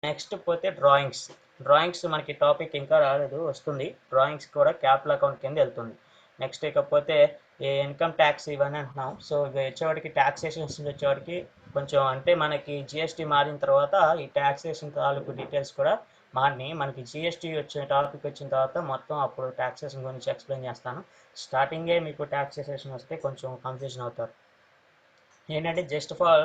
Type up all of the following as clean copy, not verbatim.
Next పోతే drawings మనకి topic ఇంకా రాలేదు, వస్తుంది. డ్రాయింగ్స్ కూడా క్యాపిటల్ అకౌంట్ కింద వెళ్తుంది. నెక్స్ట్ ఇకపోతే ఇన్కమ్ ట్యాక్స్ ఇవన్నీ అంటున్నాం. సో ఇవి వచ్చేవాడికి ట్యాక్సేషన్స్ వచ్చేవాడికి కొంచెం అంటే మనకి జిఎస్టీ మారిన తర్వాత ఈ ట్యాక్సేషన్ తాలూకు డీటెయిల్స్ కూడా మారినాయి. మనకి జిఎస్టీ వచ్చిన టాపిక్ వచ్చిన తర్వాత మొత్తం అప్పుడు ట్యాక్సేషన్ గురించి ఎక్స్ప్లెయిన్ చేస్తాను. స్టార్టింగే మీకు ట్యాక్సేషన్ వస్తే కొంచెం కన్ఫ్యూజన్ అవుతారు. ఏంటంటే జస్ట్ ఫర్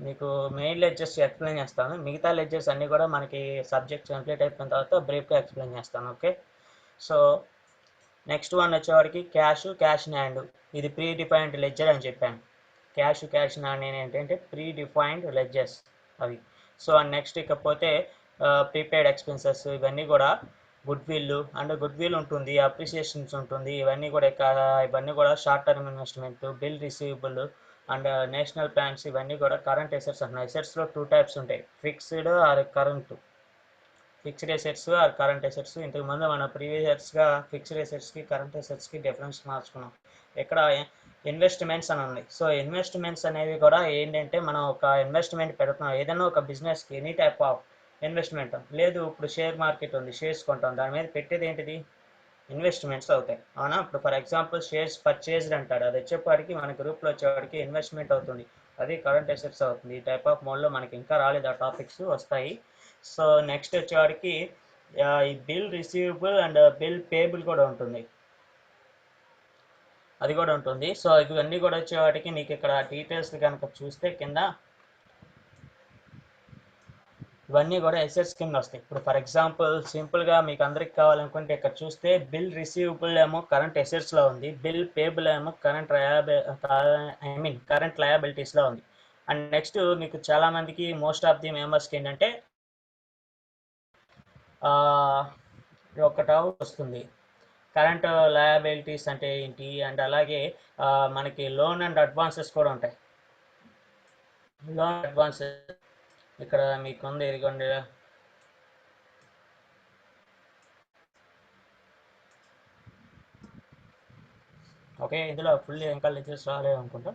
మీకు మెయిన్ లెడ్జెస్ ఎక్స్ప్లెయిన్ చేస్తాను, మిగతా లెడ్జెస్ అన్నీ కూడా మనకి సబ్జెక్ట్ కంప్లీట్ అయిపోయిన తర్వాత బ్రీఫ్గా ఎక్స్ప్లెయిన్ చేస్తాను. ఓకే, సో నెక్స్ట్ వన్ వచ్చేవాడికి క్యాష్ ఇన్ హ్యాండ్. ఇది ప్రీ డిఫైన్డ్ లెడ్జర్ అని చెప్పాను. క్యాష్ ఇన్ హ్యాండ్ ఏంటంటే ప్రీ డిఫైన్డ్ లెడ్జర్స్ అవి. సో నెక్స్ట్ ఇకపోతే ప్రీపెయిడ్ ఎక్స్పెన్సెస్, ఇవన్నీ కూడా గుడ్ విల్ ఉంటుంది, అప్రిసియేషన్స్ ఉంటుంది, ఇవన్నీ కూడా short term investment, bill receivable and national plans, ఇవన్నీ కూడా కరెంట్ ఎసెట్స్ అంటున్నాయి. ఎసెట్స్లో 2 టైప్స్ ఉంటాయి, fixed or current. Fixed assets or current assets. ఇంతకుముందు మన ప్రీవియస్ ఇయర్స్గా ఫిక్స్డ్ ఎసెట్స్కి కరెంట్ ఎసెట్స్కి డిఫరెన్స్ మార్చుకున్నాం. ఇక్కడ ఇన్వెస్ట్మెంట్స్ అని ఉంది. సో ఇన్వెస్ట్మెంట్స్ అనేవి కూడా ఏంటంటే మనం ఒక ఇన్వెస్ట్మెంట్ పెడుతున్నాం ఏదైనా ఒక బిజినెస్కి, ఎనీ టైప్ ఆఫ్ ఇన్వెస్ట్మెంట్. లేదు ఇప్పుడు షేర్ మార్కెట్ ఉంది, షేర్స్ కొంటాం, దాని మీద పెట్టేది ఏంటిది, ఇన్వెస్ట్మెంట్స్ అవుతాయి, అవునా. ఇప్పుడు ఫర్ ఎగ్జాంపుల్ షేర్స్ పర్చేజ్డ్ అంటాడు, అది వచ్చేప్పటికి మన గ్రూప్లో వచ్చేవాడికి ఇన్వెస్ట్మెంట్ అవుతుంది, అది కరెంట్ ఎసెట్స్ అవుతుంది. ఈ టైప్ ఆఫ్ మోడ్లో మనకి ఇంకా రాలేదు, ఆ టాపిక్స్ వస్తాయి. సో నెక్స్ట్ వచ్చేవాడికి ఈ bill receivable and bill payable కూడా ఉంటుంది, అది కూడా ఉంటుంది. సో ఇవన్నీ కూడా వచ్చేవాటికి నీకు ఇక్కడ డీటెయిల్స్ కనుక చూస్తే కింద ఇవన్నీ కూడా ఎసెట్స్ కింద వస్తాయి. ఇప్పుడు ఫర్ ఎగ్జాంపుల్ సింపుల్గా మీకు అందరికి కావాలనుకుంటే ఇక్కడ చూస్తే బిల్ రిసీవబుల్ ఏమో కరెంట్ ఎసెట్స్లో ఉంది, బిల్ పేబుల్ ఏమో కరెంట్ లయబిలిటీస్లో ఉంది. అండ్ నెక్స్ట్ మీకు చాలామందికి మోస్ట్ ఆఫ్ ది మెంబర్స్కి ఏంటంటే ఒక డౌట్ వస్తుంది, కరెంట్ లయబిలిటీస్ అంటే ఏంటి, అండ్ అలాగే మనకి లోన్ అండ్ అడ్వాన్సెస్ కూడా ఉంటాయి. లోన్ అడ్వాన్సెస్ ఇక్కడ మీకు ఉంది, ఇదిగోండి. ఓకే, ఇందులో ఫుల్ ఇంకా లెజర్స్ రాలేదు అనుకుంటా.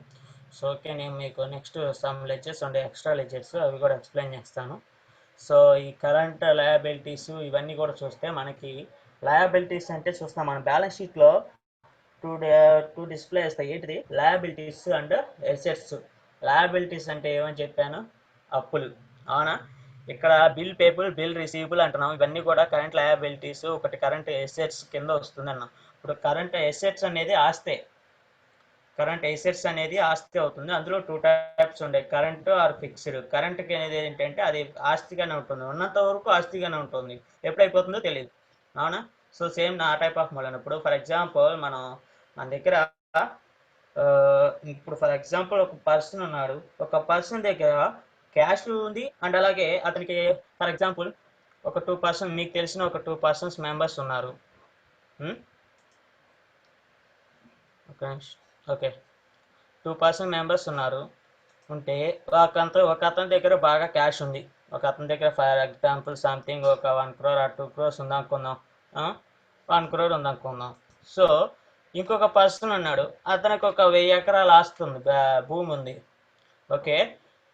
సో ఓకే, నేను మీకు నెక్స్ట్ సమ్ లెజర్స్ ఉండే ఎక్స్ట్రా లెజర్స్ అవి కూడా ఎక్స్ప్లెయిన్ చేస్తాను. సో ఈ కరెంట్ లయబిలిటీస్ ఇవన్నీ కూడా చూస్తే మనకి లయబిలిటీస్ అంటే చూస్తాం మన బ్యాలెన్స్ షీట్లో టూ డిస్ప్లే చేస్తాయి. ఏంటిది, లయబిలిటీస్ అండ్ ఎసెట్స్. లయబిలిటీస్ అంటే ఏమని చెప్పాను, అప్పులు, అవునా. ఇక్కడ బిల్ పేబుల్, బిల్ రిసీవబుల్ అంటున్నాం, ఇవన్నీ కూడా కరెంట్ లయబిలిటీస్, ఒకటి కరెంట్ ఎసెట్స్ కింద వస్తుంది అన్నాం. ఇప్పుడు కరెంట్ ఎసెట్స్ అనేది ఆస్తే, కరెంట్ ఎసెట్స్ అనేది ఆస్తి అవుతుంది. అందులో 2 టైప్స్ ఉంటాయి, కరెంట్ ఆర్ ఫిక్స్డ్. కరెంట్ అనేది ఏంటంటే అది ఆస్తిగానే ఉంటుంది, ఉన్నంత వరకు ఆస్తిగానే ఉంటుంది, ఎప్పుడైపోతుందో తెలియదు, అవునా. సో సేమ్ ఆ టైప్ ఆఫ్ మోడల్. ఇప్పుడు ఫర్ ఎగ్జాంపుల్ మన దగ్గర ఇప్పుడు ఫర్ ఎగ్జాంపుల్ ఒక పర్సన్ ఉన్నాడు, ఒక పర్సన్ దగ్గర క్యాష్ ఉంది, అండ్ అలాగే అతనికి ఫర్ ఎగ్జాంపుల్ ఒక 2 పర్సన్, మీకు తెలిసిన ఒక 2 పర్సన్స్ మెంబర్స్ ఉన్నారు. ఓకే, 2 పర్సన్ మెంబర్స్ ఉన్నారు. ఉంటే ఒక అతని దగ్గర బాగా క్యాష్ ఉంది, ఒక అతని దగ్గర ఫర్ ఎగ్జాంపుల్ సంథింగ్ ఒక 1 crore ఆర్ 2 crores ఉందనుకుందాం, 1 crore ఉందనుకుందాం. సో ఇంకొక పర్సన్ ఉన్నాడు, అతనికి ఒక 1000 ఎకరాల ఆస్తి ఉంది, భూమి ఉంది. ఓకే,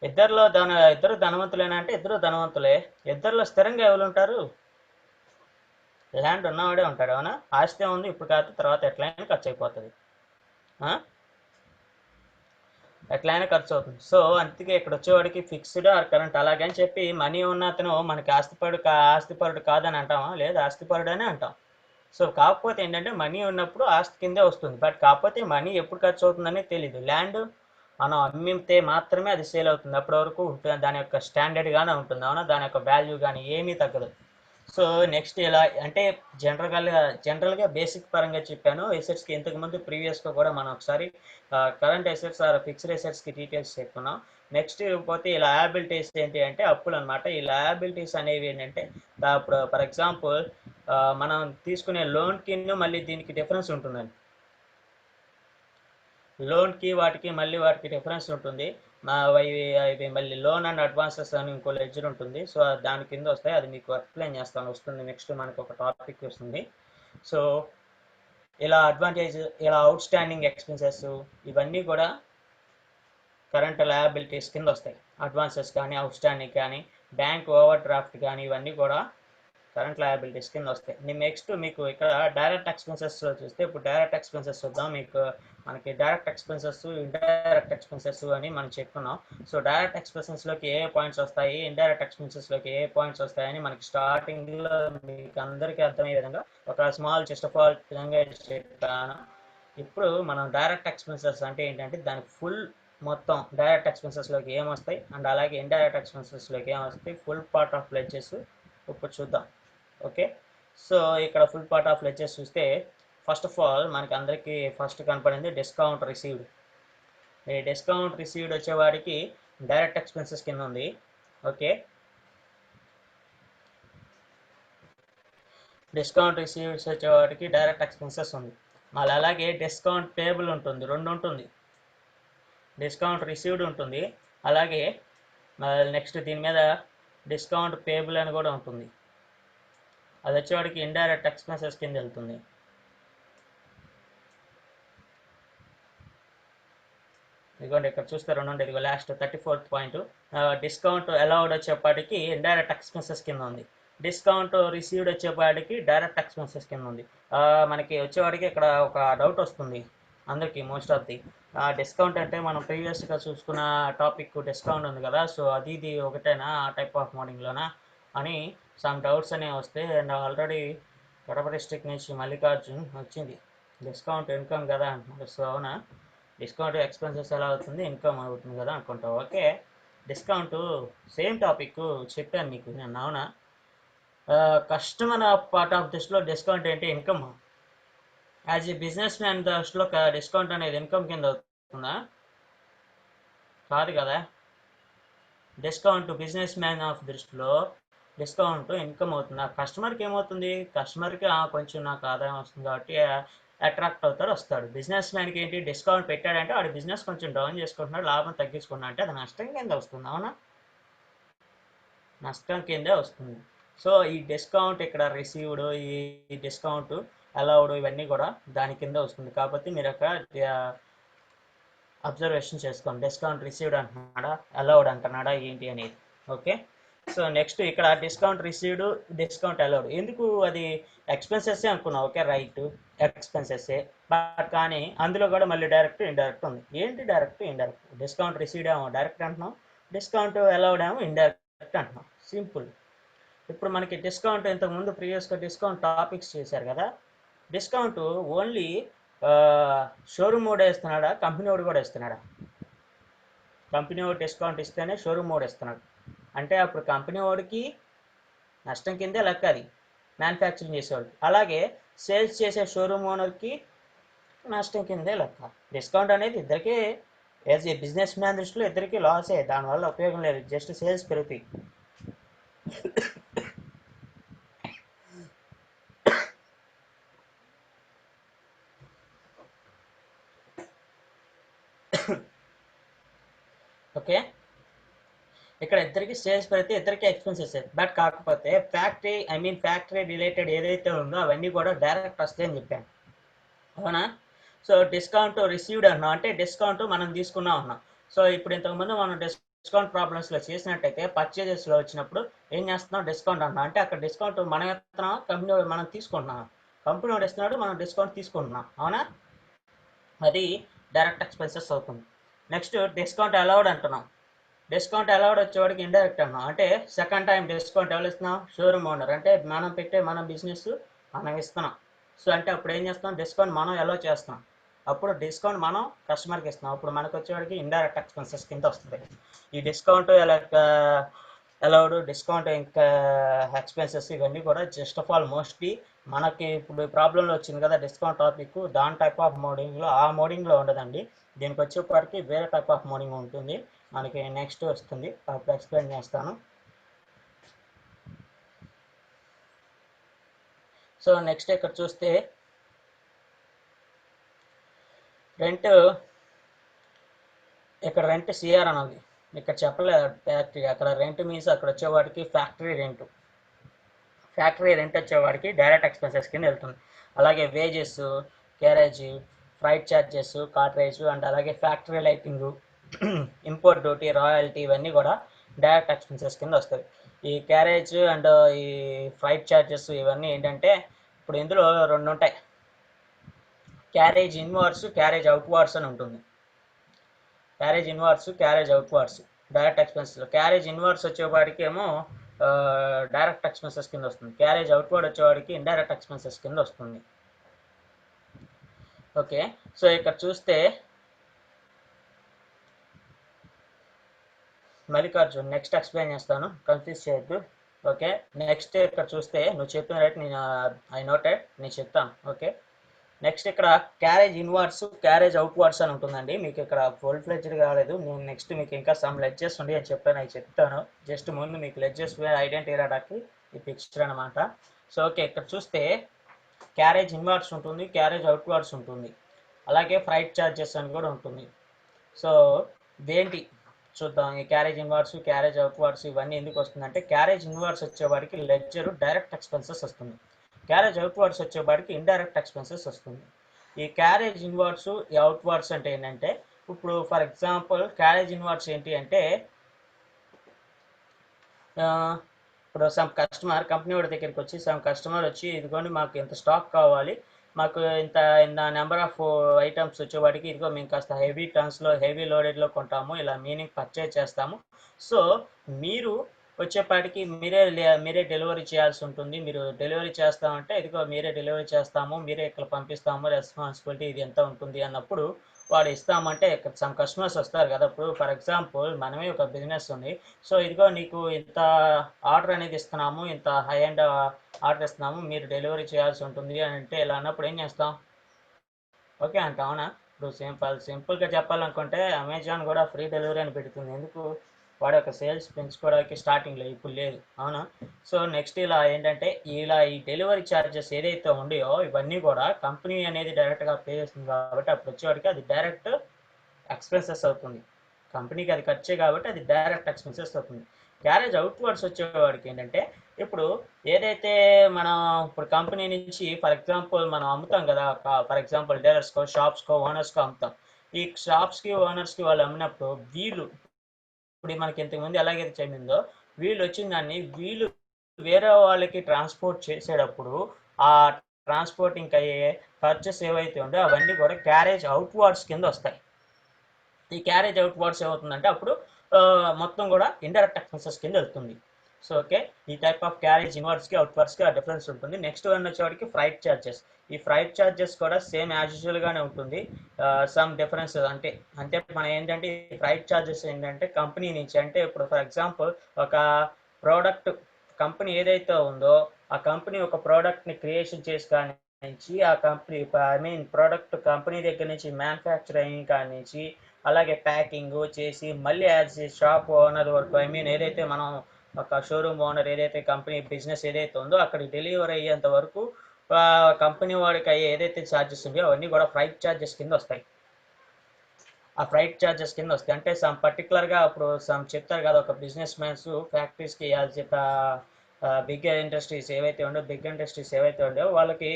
ఇద్దరు ధనవంతులేనా అంటే ఇద్దరు ధనవంతులే. ఇద్దరిలో స్థిరంగా ఎవరు ఉంటారు, ల్యాండ్ ఉన్నవాడే ఉంటాడు, అవునా. ఆస్తి ఉంది, ఇప్పుడు కాదు తర్వాత ఎట్లయినా ఖర్చు అయిపోతుంది, ఎట్లయినా ఖర్చు అవుతుంది. సో అందుకే ఇక్కడ వచ్చేవాడికి ఫిక్స్డ్ ఆర్ కరెంట్. అలాగని చెప్పి మనీ ఉన్న అతను మనకి ఆస్తిపరుడు కాదని అంటామా, లేదు, ఆస్తిపరుడు అని అంటాం. సో కాకపోతే ఏంటంటే మనీ ఉన్నప్పుడు ఆస్తి కిందే వస్తుంది, బట్ కాకపోతే మనీ ఎప్పుడు ఖర్చు అవుతుందనే తెలియదు. ల్యాండ్ మనం అమ్మితే మాత్రమే అది సేల్ అవుతుంది, అప్పటి వరకు దాని యొక్క స్టాండర్డ్గానే ఉంటుంది, అవునా, దాని యొక్క వాల్యూ కానీ ఏమీ తగ్గదు. సో నెక్స్ట్ ఇలా అంటే జనరల్గా బేసిక్ పరంగా చెప్పాను. ఎసెట్స్కి ఇంతకుముందు ప్రీవియస్గా కూడా మనం ఒకసారి కరెంట్ ఎసెట్స్ ఆర్ ఫిక్స్డ్ ఎసెట్స్కి డీటెయిల్స్ చెప్పుకున్నాం. నెక్స్ట్ పోతే ఈ లయబిలిటీస్ ఏంటి అంటే అప్పులు అనమాట. ఈ లయబిలిటీస్ అనేవి ఏంటంటే ఇప్పుడు ఫర్ ఎగ్జాంపుల్ మనం తీసుకునే లోన్కి మళ్ళీ దీనికి డిఫరెన్స్ ఉంటుందండి. లోన్కి వాటికి డిఫరెన్స్ ఉంటుంది. ఇవి మళ్ళీ లోన్ అండ్ అడ్వాన్సెస్ అని ఇంకో లెడ్జర్ ఉంటుంది. సో దాని కింద వస్తాయి, అది మీకు ఎక్స్ప్లెయిన్ చేస్తాను, వస్తుంది నెక్స్ట్ మనకు ఒక టాపిక్ వస్తుంది. సో ఇలా అవుట్ స్టాండింగ్ ఎక్స్పెన్సెస్ ఇవన్నీ కూడా కరెంట్ లయబిలిటీస్ కింద వస్తాయి. అడ్వాన్సెస్ కానీ అవుట్ స్టాండింగ్ కానీ బ్యాంక్ ఓవర్ డ్రాఫ్ట్ కానీ ఇవన్నీ కూడా కరెంట్ లయబిలిటీస్ కింద వస్తాయి. నెక్స్ట్ మీకు ఇక్కడ డైరెక్ట్ ఎక్స్పెన్సెస్లో చూస్తే, ఇప్పుడు డైరెక్ట్ ఎక్స్పెన్సెస్ చూద్దాం. మీకు మనకి డైరెక్ట్ ఎక్స్పెన్సెస్, ఇండైరెక్ట్ ఎక్స్పెన్సెస్ అని మనం చెప్పుకున్నాం. సో డైరెక్ట్ ఎక్స్పెన్సెస్లోకి ఏ పాయింట్స్ వస్తాయి, ఇండైరెక్ట్ ఎక్స్పెన్సెస్లోకి ఏ పాయింట్స్ వస్తాయని మనకి స్టార్టింగ్లో మీకు అందరికీ అర్థమయ్యే విధంగా ఒక స్మాల్ జస్ట్ ఆఫ్ ఆల్ విధంగా చెప్పాను. ఇప్పుడు మనం డైరెక్ట్ ఎక్స్పెన్సెస్ అంటే ఏంటంటే దాని ఫుల్ మొత్తం డైరెక్ట్ ఎక్స్పెన్సెస్లోకి ఏమొస్తాయి అండ్ అలాగే ఇండైరెక్ట్ ఎక్స్పెన్సెస్లోకి ఏమొస్తాయి, ఫుల్ పార్ట్ ఆఫ్ లెడ్జెస్ ఇప్పుడు చూద్దాం. ఓకే, సో ఇక్కడ ఫుల్ పార్ట్ ఆఫ్ లెడ్జెస్ చూస్తే ఫస్ట్ ఆఫ్ ఆల్ మనకి అందరికీ ఫస్ట్ కనపడింది డిస్కౌంట్ రిసీవ్డ్. ఈ డిస్కౌంట్ రిసీవ్డ్ వచ్చేవాడికి డైరెక్ట్ ఎక్స్పెన్సెస్ కింద ఉంది. ఓకే, డిస్కౌంట్ రిసీవ్డ్స్ వచ్చేవాడికి డైరెక్ట్ ఎక్స్పెన్సెస్ ఉంది. మళ్ళీ అలాగే డిస్కౌంట్ పేబుల్ ఉంటుంది, రెండు ఉంటుంది. డిస్కౌంట్ రిసీవ్డ్ ఉంటుంది, అలాగే నెక్స్ట్ దీని మీద డిస్కౌంట్ పేబుల్ అని కూడా ఉంటుంది. అది వచ్చేవాడికి ఇండైరెక్ట్ ఎక్స్పెన్సెస్ కింద వెళ్తుంది. ఇదిగోండి ఇక్కడ చూస్తే రెండు ఉంటుంది. ఇదిగో last 34th point discount allowed వచ్చేపాటికి ఇండైరెక్ట్ ఎక్స్పెన్సెస్ కింద ఉంది. డిస్కౌంట్ రిసీవ్డ్ వచ్చేపాటికి డైరెక్ట్ ఎక్స్పెన్సెస్ కింద ఉంది. మనకి వచ్చేవాడికి ఇక్కడ ఒక డౌట్ వస్తుంది అందరికీ, మోస్ట్ ఆఫ్ ది డిస్కౌంట్ అంటే మనం ప్రీవియస్గా చూసుకున్న టాపిక్ డిస్కౌంట్ ఉంది కదా, సో అది ఇది ఒకటేనా ఆ టైప్ ఆఫ్ మోడింగ్లోనా అని సమ్ డౌట్స్ అనేవి వస్తాయి. అండ్ ఆల్రెడీ కడప డిస్ట్రిక్ట్ నుంచి మల్లికార్జున్ వచ్చింది డిస్కౌంట్ ఇన్కమ్ కదా అంటున్నారు. సో అవునా, డిస్కౌంట్ ఎక్స్పెన్సెస్ ఎలా అవుతుంది, ఇన్కమ్ అవుతుంది కదా అనుకుంటావు. ఓకే, డిస్కౌంట్ సేమ్ టాపిక్ చెప్పాను మీకు నేను. అవునా, కస్టమర్ పార్ట్ ఆఫ్ దృష్టిలో డిస్కౌంట్ ఏంటి, income. As a business man దృష్టిలో డిస్కౌంట్ అనేది ఇన్కమ్ కింద అవుతుందా? కాదు కదా. డిస్కౌంట్ బిజినెస్ మ్యాన్ ఆఫ్ దృష్టిలో డిస్కౌంట్ ఇన్కమ్ అవుతుంది. కస్టమర్కి ఏమవుతుంది, కస్టమర్కి కొంచెం నాకు ఆదాయం వస్తుంది కాబట్టి అట్రాక్ట్ అవుతాడు, వస్తాడు. బిజినెస్ మ్యాన్కి ఏంటి, డిస్కౌంట్ పెట్టాడంటే వాడి బిజినెస్ కొంచెం డౌన్ చేసుకుంటున్నాడు, లాభం తగ్గించుకున్నా అంటే అది నష్టం కింద వస్తుంది. అవునా, నష్టం కిందే వస్తుంది. సో ఈ డిస్కౌంట్ ఇక్కడ రిసీవ్డ్, ఈ డిస్కౌంట్ అలౌడ్ ఇవన్నీ కూడా దాని కింద వస్తుంది. కాబట్టి మీరు అక్కడ అబ్జర్వేషన్ చేసుకోండి, డిస్కౌంట్ రిసీవ్డ్ అంటున్నాడా, అలౌడ్ అంటున్నాడా ఏంటి అనేది. ఓకే, సో నెక్స్ట్ ఇక్కడ డిస్కౌంట్ రిసీవ్డ్, డిస్కౌంట్ అలౌడ్. ఎందుకు అది ఎక్స్పెన్సెస్ అనుకున్నావు. ఓకే రైట్, ఎక్స్పెన్సెస్, బట్ కానీ అందులో కూడా మళ్ళీ డైరెక్ట్ ఇండైరెక్ట్ ఉంది. ఏంటి డైరెక్ట్ ఇండైరెక్ట్? డిస్కౌంట్ రిసీవ్డ్ ఏమో డైరెక్ట్ అంటున్నాం, డిస్కౌంట్ అలౌడ్ ఏమో ఇండైరెక్ట్ అంటున్నాం. సింపుల్. ఇప్పుడు మనకి డిస్కౌంట్ ఇంతకుముందు ప్రీవియస్గా డిస్కౌంట్ టాపిక్స్ చేశారు కదా, డిస్కౌంట్ ఓన్లీ షోరూమ్ మోడ్ ఇస్తున్నాడా, కంపెనీ వాడు కూడా ఇస్తున్నాడా? కంపెనీ వాడు డిస్కౌంట్ ఇస్తేనే షోరూమ్ మోడ్ ఇస్తున్నాడు. అంటే అప్పుడు కంపెనీ వాడికి నష్టం కిందే లెక్క, అది మ్యానుఫ్యాక్చరింగ్ చేసేవాడికి. అలాగే సేల్స్ చేసే షోరూమ్ ఓనర్కి నష్టం కిందే లెక్క. డిస్కౌంట్ అనేది ఇద్దరికీ యాజ్ ఏ బిజినెస్ మ్యాన్ దృష్టిలో ఇద్దరికీ లాసే, దానివల్ల ఉపయోగం లేదు, జస్ట్ సేల్స్ పెరుగుతాయి. ఓకే, ఇక్కడ ఇద్దరికి సేల్స్ పెడితే ఇద్దరికి ఎక్స్పెన్సెస్, బట్ కాకపోతే ఫ్యాక్టరీ రిలేటెడ్ ఏదైతే ఉందో అవన్నీ కూడా డైరెక్ట్ వస్తాయి అని చెప్పాను. అవునా, సో డిస్కౌంట్ రిసీవ్డ్ అన్నాం అంటే డిస్కౌంట్ మనం తీసుకున్నాం అన్నాం. సో ఇప్పుడు ఇంతకుముందు మనం డిస్కౌంట్ ప్రాబ్లమ్స్లో చేసినట్టయితే పర్చేజెస్లో వచ్చినప్పుడు ఏం చేస్తున్నాం, డిస్కౌంట్ అన్నాం అంటే అక్కడ డిస్కౌంట్ మనం ఇస్తున్నాం, కంపెనీ మనం తీసుకుంటున్నాం. కంపెనీ వాడు ఇస్తున్నాడు, మనం డిస్కౌంట్ తీసుకుంటున్నాం. అవునా, అది డైరెక్ట్ ఎక్స్పెన్సెస్ అవుతుంది. నెక్స్ట్ డిస్కౌంట్ అలౌడ్ అంటున్నాం. డిస్కౌంట్ అలౌడ్ వచ్చేవాడికి ఇండైరెక్ట్ అన్నాం అంటే సెకండ్ టైం డిస్కౌంట్ ఎవరు ఇస్తున్నాం, షోరూమ్ ఓనర్. అంటే మనం పెట్టే మన బిజినెస్ మనం ఇస్తున్నాం. సో అంటే అప్పుడు ఏం చేస్తాం, డిస్కౌంట్ మనం అలౌ చేస్తాం, అప్పుడు డిస్కౌంట్ మనం కస్టమర్కి ఇస్తున్నాం. అప్పుడు మనకు వచ్చేవాడికి ఇండైరెక్ట్ ఎక్స్పెన్సెస్ కింద వస్తుంది. ఈ డిస్కౌంట్ అలౌడ్, డిస్కౌంట్ ఇంకా ఎక్స్పెన్సెస్ ఇవన్నీ కూడా జస్ట్ ఆఫ్ ఆల్ మోస్ట్లీ మనకి ఇప్పుడు ప్రాబ్లంలో వచ్చింది కదా డిస్కౌంట్ టాపిక్, దాని టైప్ ఆఫ్ మోడింగ్లో ఆ మోడింగ్లో ఉండదండి. దీనికి వచ్చేప్పటికి వేరే టైప్ ఆఫ్ మోడింగ్ ఉంటుంది, మనకి నెక్స్ట్ వస్తుంది, అప్పుడు ఎక్స్ప్లెయిన్ చేస్తాను. సో నెక్స్ట్ ఇక్కడ చూస్తే రెంట్, ఇక్కడ రెంట్ సిఆర్ అన్నది ఇక్కడ చెప్పలేదు ఫ్యాక్టరీ. అక్కడ రెంట్ మీన్స్ అక్కడ వచ్చేవాడికి ఫ్యాక్టరీ రెంట్. ఫ్యాక్టరీ రెంట్ వచ్చేవాడికి డైరెక్ట్ ఎక్స్పెన్సెస్ కింద వెళ్తుంది. అలాగే wages, carriage, freight charges, cartage and అలాగే factory lighting, import duty, royalty ఇవన్నీ కూడా డైరెక్ట్ ఎక్స్పెన్సెస్ కింద వస్తుంది. ఈ క్యారేజ్ అండ్ ఈ ఫ్లైట్ ఛార్జెస్ ఇవన్నీ ఏంటంటే ఇప్పుడు ఇందులో రెండు ఉంటాయి. క్యారేజ్ ఇన్వార్డ్స్, క్యారేజ్ అవుట్వార్డ్స్ అని ఉంటుంది. Carriage inwards, carriage outwards direct expenses. Carriage inwards వచ్చేవాడికి ఏమో డైరెక్ట్ ఎక్స్పెన్సెస్ కింద వస్తుంది. క్యారేజ్ అవుట్వార్డ్ వచ్చేవాడికి ఇండైరెక్ట్ ఎక్స్పెన్సెస్ కింద వస్తుంది. ఓకే, సో ఇక్కడ చూస్తే మల్లికార్జున్ నెక్స్ట్ ఎక్స్ప్లెయిన్ చేస్తాను, కన్ఫ్యూజ్ చేయొద్దు. ఓకే, నెక్స్ట్ ఇక్కడ చూస్తే నువ్వు చెప్పిన రైట్, నేను ఐ నోటెడ్, నేను చెప్తాను. ఓకే, నెక్స్ట్ ఇక్కడ క్యారేజ్ ఇన్వార్డ్స్, క్యారేజ్ అవుట్వార్డ్స్ అని ఉంటుందండి. మీకు ఇక్కడ ఫుల్ ఫ్లెడ్జ్డ్ కాలేదు, నేను నెక్స్ట్ మీకు ఇంకా సమ్ లెడ్జెస్ ఉండి అని చెప్పాను, అవి చెప్తాను. జస్ట్ ముందు మీకు లెడ్జెస్ ఐడెంటిటీ రావడానికి ఈ పిక్చర్ అనమాట. సో ఓకే, ఇక్కడ చూస్తే క్యారేజ్ ఇన్వార్డ్స్ ఉంటుంది, క్యారేజ్ అవుట్వార్డ్స్ ఉంటుంది, అలాగే ఫ్రైట్ ఛార్జెస్ అని కూడా ఉంటుంది. సో దేంటి చూద్దాం. ఈ క్యారేజ్ ఇన్వార్డ్స్, క్యారేజ్ అవుట్వార్డ్స్ ఇవన్నీ ఎందుకు వస్తుందంటే, క్యారేజ్ ఇన్వార్డ్స్ వచ్చేవాడికి లెడ్జర్ డైరెక్ట్ ఎక్స్పెన్సెస్ వస్తుంది, క్యారేజ్ అవుట్వార్డ్స్ వచ్చేవాడికి ఇండైరెక్ట్ ఎక్స్పెన్సెస్ వస్తుంది. ఈ క్యారేజ్ ఇన్వార్డ్స్, ఈ అవుట్వార్డ్స్ అంటే ఏంటంటే, ఇప్పుడు ఫర్ ఎగ్జాంపుల్ క్యారేజ్ ఇన్వార్డ్స్ ఏంటి అంటే, ఇప్పుడు సమ్ కస్టమర్ కంపెనీ వాడి దగ్గరికి వచ్చి, సమ్ కస్టమర్ వచ్చి ఇదిగోండి మాకు ఇంత స్టాక్ కావాలి, మాకు ఇంత నెంబర్ ఆఫ్ ఐటమ్స్ వచ్చేవాడికి ఇదిగో మేము కాస్త హెవీ టర్న్స్లో హెవీ లోడెడ్లో కొంటాము, ఇలా మీనింగ్ పర్చేజ్ చేస్తాము. సో మీరు వచ్చేపాటికి మీరే డెలివరీ చేయాల్సి ఉంటుంది. మీరు డెలివరీ చేస్తామంటే ఇదిగో మీరే డెలివరీ చేస్తాము, మీరే ఇక్కడ పంపిస్తాము, రెస్పాన్సిబిలిటీ ఇది ఎంత ఉంటుంది అన్నప్పుడు వాడు ఇస్తామంటే ఇక్కడ సమ్ కస్టమర్స్ వస్తారు కదా. ఇప్పుడు ఫర్ ఎగ్జాంపుల్ మనమే ఒక బిజినెస్ ఉంది, సో ఇదిగో నీకు ఇంత ఆర్డర్ అనేది ఇస్తున్నాము, ఇంత హై అండ్ ఆర్డర్ ఇస్తున్నాము, మీరు డెలివరీ చేయాల్సి ఉంటుంది అని అంటే ఇలా అన్నప్పుడు ఏం చేస్తాం? ఓకే అంటాం, అవునా? ఇప్పుడు సింపుల్గా చెప్పాలనుకుంటే అమెజాన్ కూడా ఫ్రీ డెలివరీ అని పెడుతుంది. ఎందుకు? వాడి యొక్క సేల్స్ పెంచుకోవడానికి స్టార్టింగ్లో, ఇప్పుడు లేదు, అవునా? సో నెక్స్ట్ ఇలా ఏంటంటే, ఇలా ఈ డెలివరీ ఛార్జెస్ ఏదైతే ఉండయో ఇవన్నీ కూడా కంపెనీ అనేది డైరెక్ట్గా పే చేస్తుంది కాబట్టి అప్పుడు వచ్చేవాడికి అది డైరెక్ట్ ఎక్స్పెన్సెస్ అవుతుంది. కంపెనీకి అది ఖర్చే కాబట్టి అది డైరెక్ట్ ఎక్స్పెన్సెస్ అవుతుంది. క్యారేజ్ అవుట్వర్డ్స్ వచ్చేవాడికి ఏంటంటే, ఇప్పుడు ఏదైతే మనం ఇప్పుడు కంపెనీ నుంచి ఫర్ ఎగ్జాంపుల్ మనం అమ్ముతాం కదా, ఫర్ ఎగ్జాంపుల్ డీలర్స్కో, షాప్స్కో, ఓనర్స్కో అమ్ముతాం. ఈ షాప్స్కి, ఓనర్స్కి వాళ్ళు అమ్మినప్పుడు వీళ్ళు ఇప్పుడు మనకి ఇంతకుముందు ఎలాగైతే చెప్పిందో, వీళ్ళు వచ్చిన దాన్ని వీళ్ళు వేరే వాళ్ళకి ట్రాన్స్పోర్ట్ చేసేటప్పుడు ఆ ట్రాన్స్పోర్టింగ్ అయ్యే ఖర్చెస్ ఏవైతే ఉందో అవన్నీ కూడా క్యారేజ్ అవుట్వర్డ్స్ కింద వస్తాయి. ఈ క్యారేజ్ అవుట్వర్డ్స్ ఏమవుతుందంటే అప్పుడు మొత్తం కూడా ఇండైరెక్ట్ ఎక్స్పెన్సెస్ కింద వెళ్తుంది. సో ఓకే, ఈ టైప్ ఆఫ్ క్యారేజ్ ఇన్వర్డ్స్కి అవుట్వర్డ్స్కి ఆ డిఫరెన్స్ ఉంటుంది. నెక్స్ట్ వన్ వచ్చేవాడికి ఫ్రైట్ ఛార్జెస్. ఈ ఫ్రైట్ ఛార్జెస్ కూడా సేమ్ యాజ్ యూజువల్గానే ఉంటుంది, సమ్ డిఫరెన్స్ అంటే అంటే మనం ఏంటంటే ఈ ఫ్రైట్ ఛార్జెస్ ఏంటంటే కంపెనీ నుంచి, అంటే ఇప్పుడు ఫర్ ఎగ్జాంపుల్ ఒక ప్రోడక్ట్ కంపెనీ ఏదైతే ఉందో ఆ కంపెనీ ఒక ప్రోడక్ట్ని క్రియేషన్ చేసి కానీ నుంచి ఆ కంపెనీ ప్రోడక్ట్ కంపెనీ దగ్గర నుంచి మ్యానుఫ్యాక్చరింగ్ కాడి నుంచి అలాగే ప్యాకింగ్ చేసి మళ్ళీ యాజ్ షాప్ ఓనర్ వరకు ఏదైతే మనం ఒక షోరూమ్ ఓనర్ ఏదైతే కంపెనీ బిజినెస్ ఏదైతే ఉందో అక్కడికి డెలివరీ అయ్యేంత వరకు కంపెనీ వాడికి అయ్యే ఏదైతే ఛార్జెస్ ఉన్నాయో అవన్నీ కూడా ఫ్రైట్ ఛార్జెస్ కింద వస్తాయి. ఆ ఫ్రైట్ ఛార్జెస్ కింద వస్తాయి. అంటే సమ్ పర్టికులర్గా ఇప్పుడు సమ్ చెప్తారు కదా, ఒక బిజినెస్ మ్యాన్స్ ఫ్యాక్టరీస్కి యాజ్ బిగ్ ఇండస్ట్రీస్ ఏవైతే ఉండో వాళ్ళకి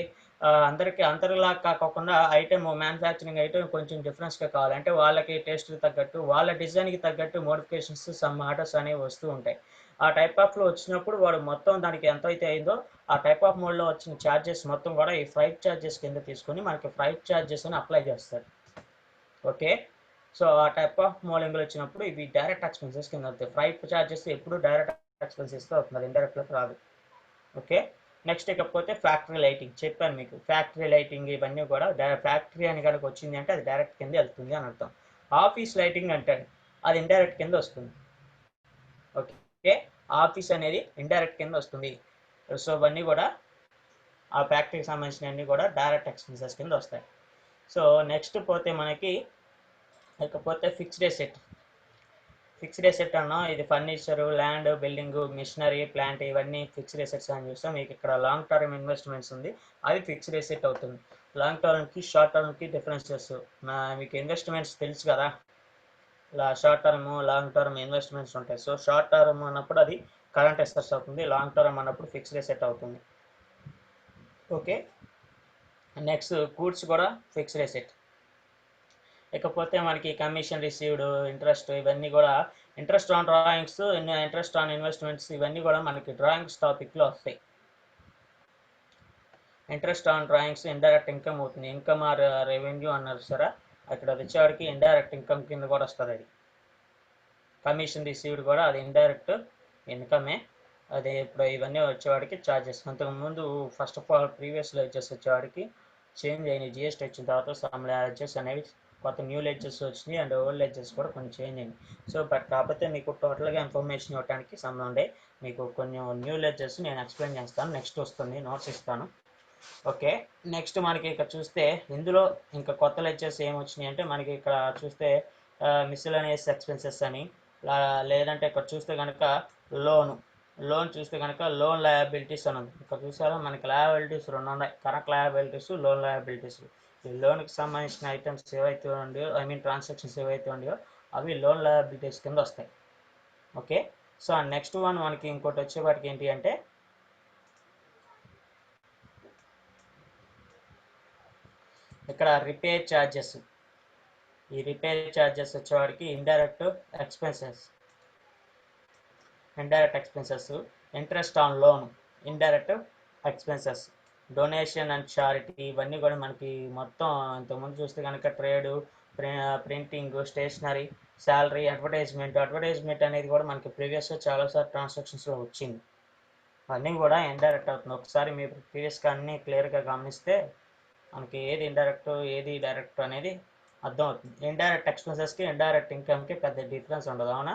అందరికీ అందరిలా కాకుండా ఐటెం మ్యానుఫ్యాక్చరింగ్ ఐటెం కొంచెం డిఫరెన్స్గా కావాలి, అంటే వాళ్ళకి టేస్ట్కి తగ్గట్టు వాళ్ళ డిజైన్కి తగ్గట్టు మోడిఫికేషన్స్ సమ్ ఆర్డర్స్ అనేవి వస్తూ ఉంటాయి. ఆ టైప్ ఆఫ్లో వచ్చినప్పుడు వాడు మొత్తం దానికి ఎంత అయితే అయిందో ఆ టైప్ ఆఫ్ మోడ్లో వచ్చిన ఛార్జెస్ మొత్తం కూడా ఈ ఫ్రైట్ ఛార్జెస్ కింద తీసుకొని మనకి ఫ్రైట్ ఛార్జెస్ అని అప్లై చేస్తారు. ఓకే, సో ఆ టైప్ ఆఫ్ మోడలింగ్లో వచ్చినప్పుడు ఇవి డైరెక్ట్ ఎక్స్పెన్సెస్ కింద అవుతాయి. ఫ్రైట్ ఛార్జెస్ ఎప్పుడు డైరెక్ట్ ఎక్స్పెన్సెస్తో అవుతుంది, ఇండైరెక్ట్లోకి రాదు. ఓకే, నెక్స్ట్ ఇకపోతే ఫ్యాక్టరీ లైటింగ్ చెప్పాను మీకు. ఫ్యాక్టరీ లైటింగ్ ఇవన్నీ కూడా ఫ్యాక్టరీ అని కనుక వచ్చింది అంటే అది డైరెక్ట్ కింద వెళ్తుంది అని అర్థం. ఆఫీస్ లైటింగ్ అంటే అది ఇండైరెక్ట్ కింద వస్తుంది. ఓకే, ఆఫీస్ అనేది ఇండైరెక్ట్ కింద వస్తుంది. సో ఇవన్నీ కూడా ఆ ఫ్యాక్టరీకి సంబంధించినవన్నీ కూడా డైరెక్ట్ ఎక్స్పెన్సెస్ కింద వస్తాయి. సో నెక్స్ట్ పోతే మనకి ఇకపోతే ఫిక్స్డ్ ఎసెట్ అన్నా, ఇది furniture, land, building, machinery, plant ఇవన్నీ ఫిక్స్డ్ ఎసెట్స్ అని చూస్తాం. మీకు ఇక్కడ లాంగ్ టర్మ్ ఇన్వెస్ట్మెంట్స్ ఉంది, అది ఫిక్స్డ్ ఎసెట్ అవుతుంది. లాంగ్ టర్మ్కి షార్ట్ టర్మ్కి డిఫరెన్సెస్ మీకు ఇన్వెస్ట్మెంట్స్ తెలుసు కదా, ఇలా short term long term investments ఉంటాయి. సో షార్ట్ టర్మ్ అన్నప్పుడు అది కరెంట్ ఎసెట్స్ అవుతుంది, లాంగ్ టర్మ్ అన్నప్పుడు ఫిక్స్డ్ ఎసెట్ అవుతుంది. ఓకే, నెక్స్ట్ గూడ్స్ కూడా ఫిక్స్డ్ ఎసెట్. ఇకపోతే మనకి కమిషన్ రిసీవ్డ్, ఇంట్రెస్ట్, ఇవన్నీ కూడా interest on drawings, interest on investments, ఇవన్నీ కూడా మనకి డ్రాయింగ్స్ టాపిక్లో వస్తాయి. Interest on drawings indirect income అవుతుంది. ఇన్కమ్ ఆర్ రెవెన్యూ అన్నారు సరే, అక్కడ వచ్చేవాడికి ఇండైరెక్ట్ ఇన్కమ్ కింద కూడా వస్తుంది. అది కమిషన్ రిసీవ్డ్ కూడా అది ఇండైరెక్ట్ ఇన్కమే. అదే ఇప్పుడు ఇవన్నీ వచ్చేవాడికి ఛార్జెస్. అంతకుముందు first of all previous ledgers వచ్చేవాడికి చేంజ్ అయినాయి. జిఎస్టీ వచ్చిన తర్వాత సమ్ లెడ్జెస్ అనేవి కొత్త న్యూ లెడ్జెస్ వచ్చినాయి, అండ్ ఓల్డ్ లెడ్జెస్ కూడా కొన్ని చేంజ్ అయినాయి. సో బట్ కాకపోతే మీకు టోటల్గా ఇన్ఫర్మేషన్ ఇవ్వడానికి సమ్ ఉండే, మీకు కొన్ని న్యూ లెడ్జెస్ నేను ఎక్స్ప్లెయిన్ చేస్తాను. నెక్స్ట్ వస్తుంది, నోట్స్ ఇస్తాను. ఓకే, నెక్స్ట్ మనకి ఇక్కడ చూస్తే ఇందులో ఇంకా కొత్త లెడ్జెస్ ఏమొచ్చినాయి అంటే మనకి ఇక్కడ చూస్తే మిస్సెలేనియస్ ఎక్స్పెన్సెస్ అని, లేదంటే ఇక్కడ చూస్తే కనుక లోన్ చూస్తే కనుక లోన్ లయబిలిటీస్ అని ఉంది. ఇక్కడ చూసారా మనకి లయబిలిటీస్ రెండు ఉన్నాయి, కరెంట్ లయబిలిటీస్, లోన్ లయబిలిటీస్. ఈ లోన్కి సంబంధించిన ఐటమ్స్ ఏవైతే ఉన్నాయో, ఐ మీన్ ట్రాన్సాక్షన్స్ ఏవైతే ఉన్నాయో అవి లోన్ లయబిలిటీస్ కింద వస్తాయి. ఓకే, సో నెక్స్ట్ వన్ మనకి ఇంకోటి వచ్చేవాటికి ఏంటి అంటే ఇక్కడ రిపేర్ ఛార్జెస్. ఈ రిపేర్ ఛార్జెస్ వచ్చేవాడికి indirect expenses, interest on loan indirect expenses, donation and charity, ఇవన్నీ కూడా మనకి మొత్తం ఇంతకుముందు చూస్తే కనుక trade, printing, stationery, salary, advertisement అనేది కూడా మనకి ప్రీవియస్గా చాలాసార్లు ట్రాన్సాక్షన్స్లో వచ్చింది. అన్నీ కూడా ఇండైరెక్ట్ అవుతుంది. ఒకసారి మీరు ప్రీవియస్గా అన్నీ క్లియర్గా గమనిస్తే మనకి ఏది ఇండైరెక్ట్ ఏది డైరెక్ట్ అనేది అర్థమవుతుంది. ఇండైరెక్ట్ ఎక్స్పెన్సెస్కి ఇండైరెక్ట్ ఇన్కమ్కి పెద్ద డిఫరెన్స్ ఉండదు, అవునా?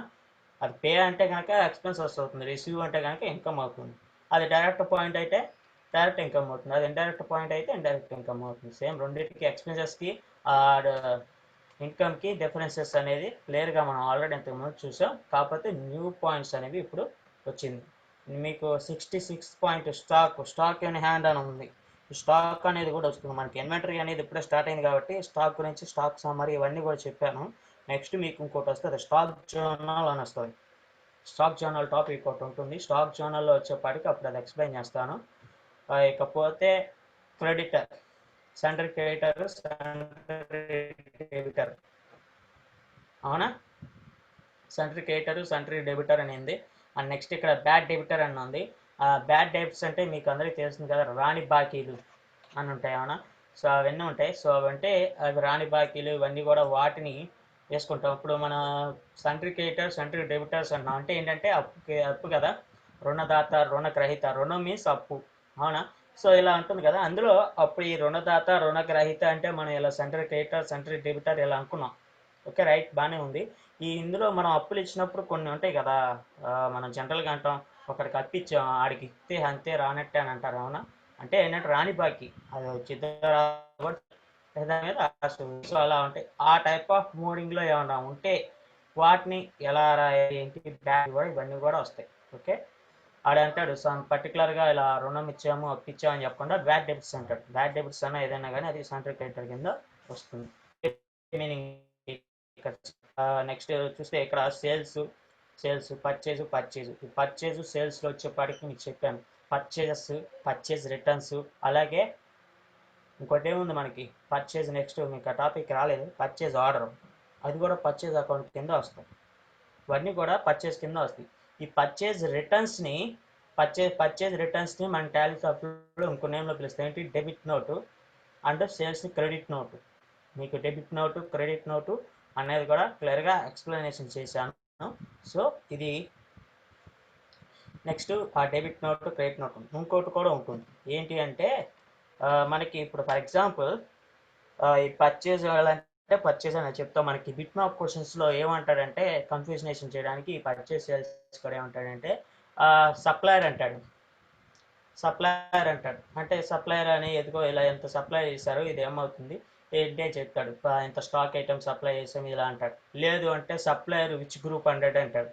అది పే అంటే కనుక ఎక్స్పెన్సెస్ అవుతుంది, రిసీవ్ అంటే కనుక ఇన్కమ్ అవుతుంది. అది డైరెక్ట్ పాయింట్ అయితే డైరెక్ట్ ఇన్కమ్ అవుతుంది, అది ఇండైరెక్ట్ పాయింట్ అయితే ఇండైరెక్ట్ ఇన్కమ్ అవుతుంది. సేమ్ రెండింటికి ఎక్స్పెన్సెస్కి ఇన్కమ్కి డిఫరెన్సెస్ అనేది క్లియర్గా మనం ఆల్రెడీ ఇంతకుముందు చూసాం. కాకపోతే న్యూ పాయింట్స్ అనేవి ఇప్పుడు వచ్చింది. మీకు 66 పాయింట్ స్టాక్ ఇన్ హ్యాండ్ అని ఉంది. స్టాక్ అనేది కూడా వస్తుంది మనకి. ఇన్వెంటరీ అనేది ఇప్పుడే స్టార్ట్ అయింది కాబట్టి స్టాక్ గురించి, స్టాక్ సమ్మరీ ఇవన్నీ కూడా చెప్పాను. నెక్స్ట్ మీకు ఇంకోటి వస్తుంది, స్టాక్ జర్నల్ అని వస్తుంది. స్టాక్ జర్నల్ టాపిక్ ఒకటి ఉంటుంది. స్టాక్ జర్నల్లో వచ్చేపాటికి అప్పుడు అది ఎక్స్ప్లెయిన్ చేస్తాను. ఇకపోతే creditor, sundry creditor, sundry debtor, అవునా? సెంట్రీ క్రెడిటర్, సెంట్రీ డెబిటర్ అనేది. అండ్ నెక్స్ట్ ఇక్కడ బ్యాడ్ డెబిటర్ అని ఉంది. బ్యాడ్ డెబిట్స్ అంటే మీకు అందరికీ తెలుస్తుంది కదా, రాని బాకీలు అని ఉంటాయి, అవునా? సో అవన్నీ ఉంటాయి. సో అవంటే అవి రాని బాకీలు, ఇవన్నీ కూడా వాటిని వేసుకుంటాం. ఇప్పుడు మన సెంట్రీ క్రెడిటర్, సెంట్రీ డెబిటర్స్ అన్నాం అంటే ఏంటంటే అప్పు కదా, రుణదాత, రుణగ్రహీత. రుణం మీన్స్ అప్పు, అవునా? సో ఇలా ఉంటుంది కదా. అందులో అప్పుడు ఈ రుణదాత, రుణగ్రహీత అంటే మనం ఇలా సెంట్రీ క్రెడిటర్, సెంట్రీ డెబిటర్ ఇలా అనుకున్నాం. ఓకే, రైట్, బాగానే ఉంది. ఇందులో మనం అప్పులు ఇచ్చినప్పుడు కొన్ని ఉంటాయి కదా, మనం జనరల్గా అంటాం ఒకరికి అప్పిచ్చాం, ఆడికి ఇస్తే అంతే రానట్టే అని అంటారు, అవునా? అంటే ఏంటంటే రాని బాకీ, అది వచ్చింది మీద. సో అలా ఉంటాయి. ఆ టైప్ ఆఫ్ మోడింగ్లో ఏమన్నా ఉంటే వాటిని ఎలా రాయాలి ఏంటి, బ్యాక్ కూడా ఇవన్నీ కూడా వస్తాయి. ఓకే, ఆడంటాడు పర్టికులర్గా ఇలా రుణం ఇచ్చాము, అప్పిచ్చాము అని చెప్పకుండా బ్యాడ్ డెబిట్స్ అంటాడు. బ్యాడ్ డెబిట్స్ అన్న ఏదైనా కానీ అది సెంట్రీ క్రెడిటర్ కింద వస్తుంది. మీనింగ్ నెక్స్ట్ చూస్తే ఇక్కడ సేల్స్, పర్చేజ్, సేల్స్లో వచ్చేపాటికి మీకు చెప్పాను. పర్చేజ్ రిటర్న్స్, అలాగే ఇంకోటి ఏముంది మనకి పర్చేజ్. నెక్స్ట్ మీకు ఆ టాపిక్ రాలేదు, పర్చేజ్ ఆర్డర్, అది కూడా పర్చేజ్ అకౌంట్ కింద వస్తాయి. ఇవన్నీ కూడా పర్చేజ్ కింద వస్తాయి. ఈ పర్చేజ్ రిటర్న్స్ని మన టాలీ సాఫ్ట్వేర్లో ఇంకో నేమ్లో పిలుస్తాం. ఏంటి, డెబిట్ నోటు అండ్ సేల్స్ని క్రెడిట్ నోటు. మీకు డెబిట్ నోటు, క్రెడిట్ నోటు అనేది కూడా క్లియర్గా ఎక్స్ప్లెనేషన్ చేశాను. సో ఇది నెక్స్ట్ ఆ డెబిట్ నోటు, క్రెడిట్ నోటు. ఇంకోటి కూడా ఉంటుంది, ఏంటి అంటే మనకి ఇప్పుడు ఫర్ ఎగ్జాంపుల్ ఈ పర్చేజ్ అంటే పర్చేజ్ అని చెప్తాం. మనకి బిట్ మ్యాప్ క్వశ్చన్స్లో ఏమంటాడంటే కన్ఫ్యూజనేషన్ చేయడానికి ఈ పర్చేజ్ సేల్స్ కూడా ఏమంటాడంటే సప్లయర్ అంటాడు. అంటే సప్లయర్ అని ఎదుగో ఇలా ఎంత సప్లై చేశారు, ఇది ఏమవుతుంది ఏంటి అని చెప్తాడు. ఇంత స్టాక్ ఐటమ్ సప్లై చేసాం ఇలా అంటాడు. లేదు అంటే సప్లయర్ విచ్ గ్రూప్ 100 అంటాడు.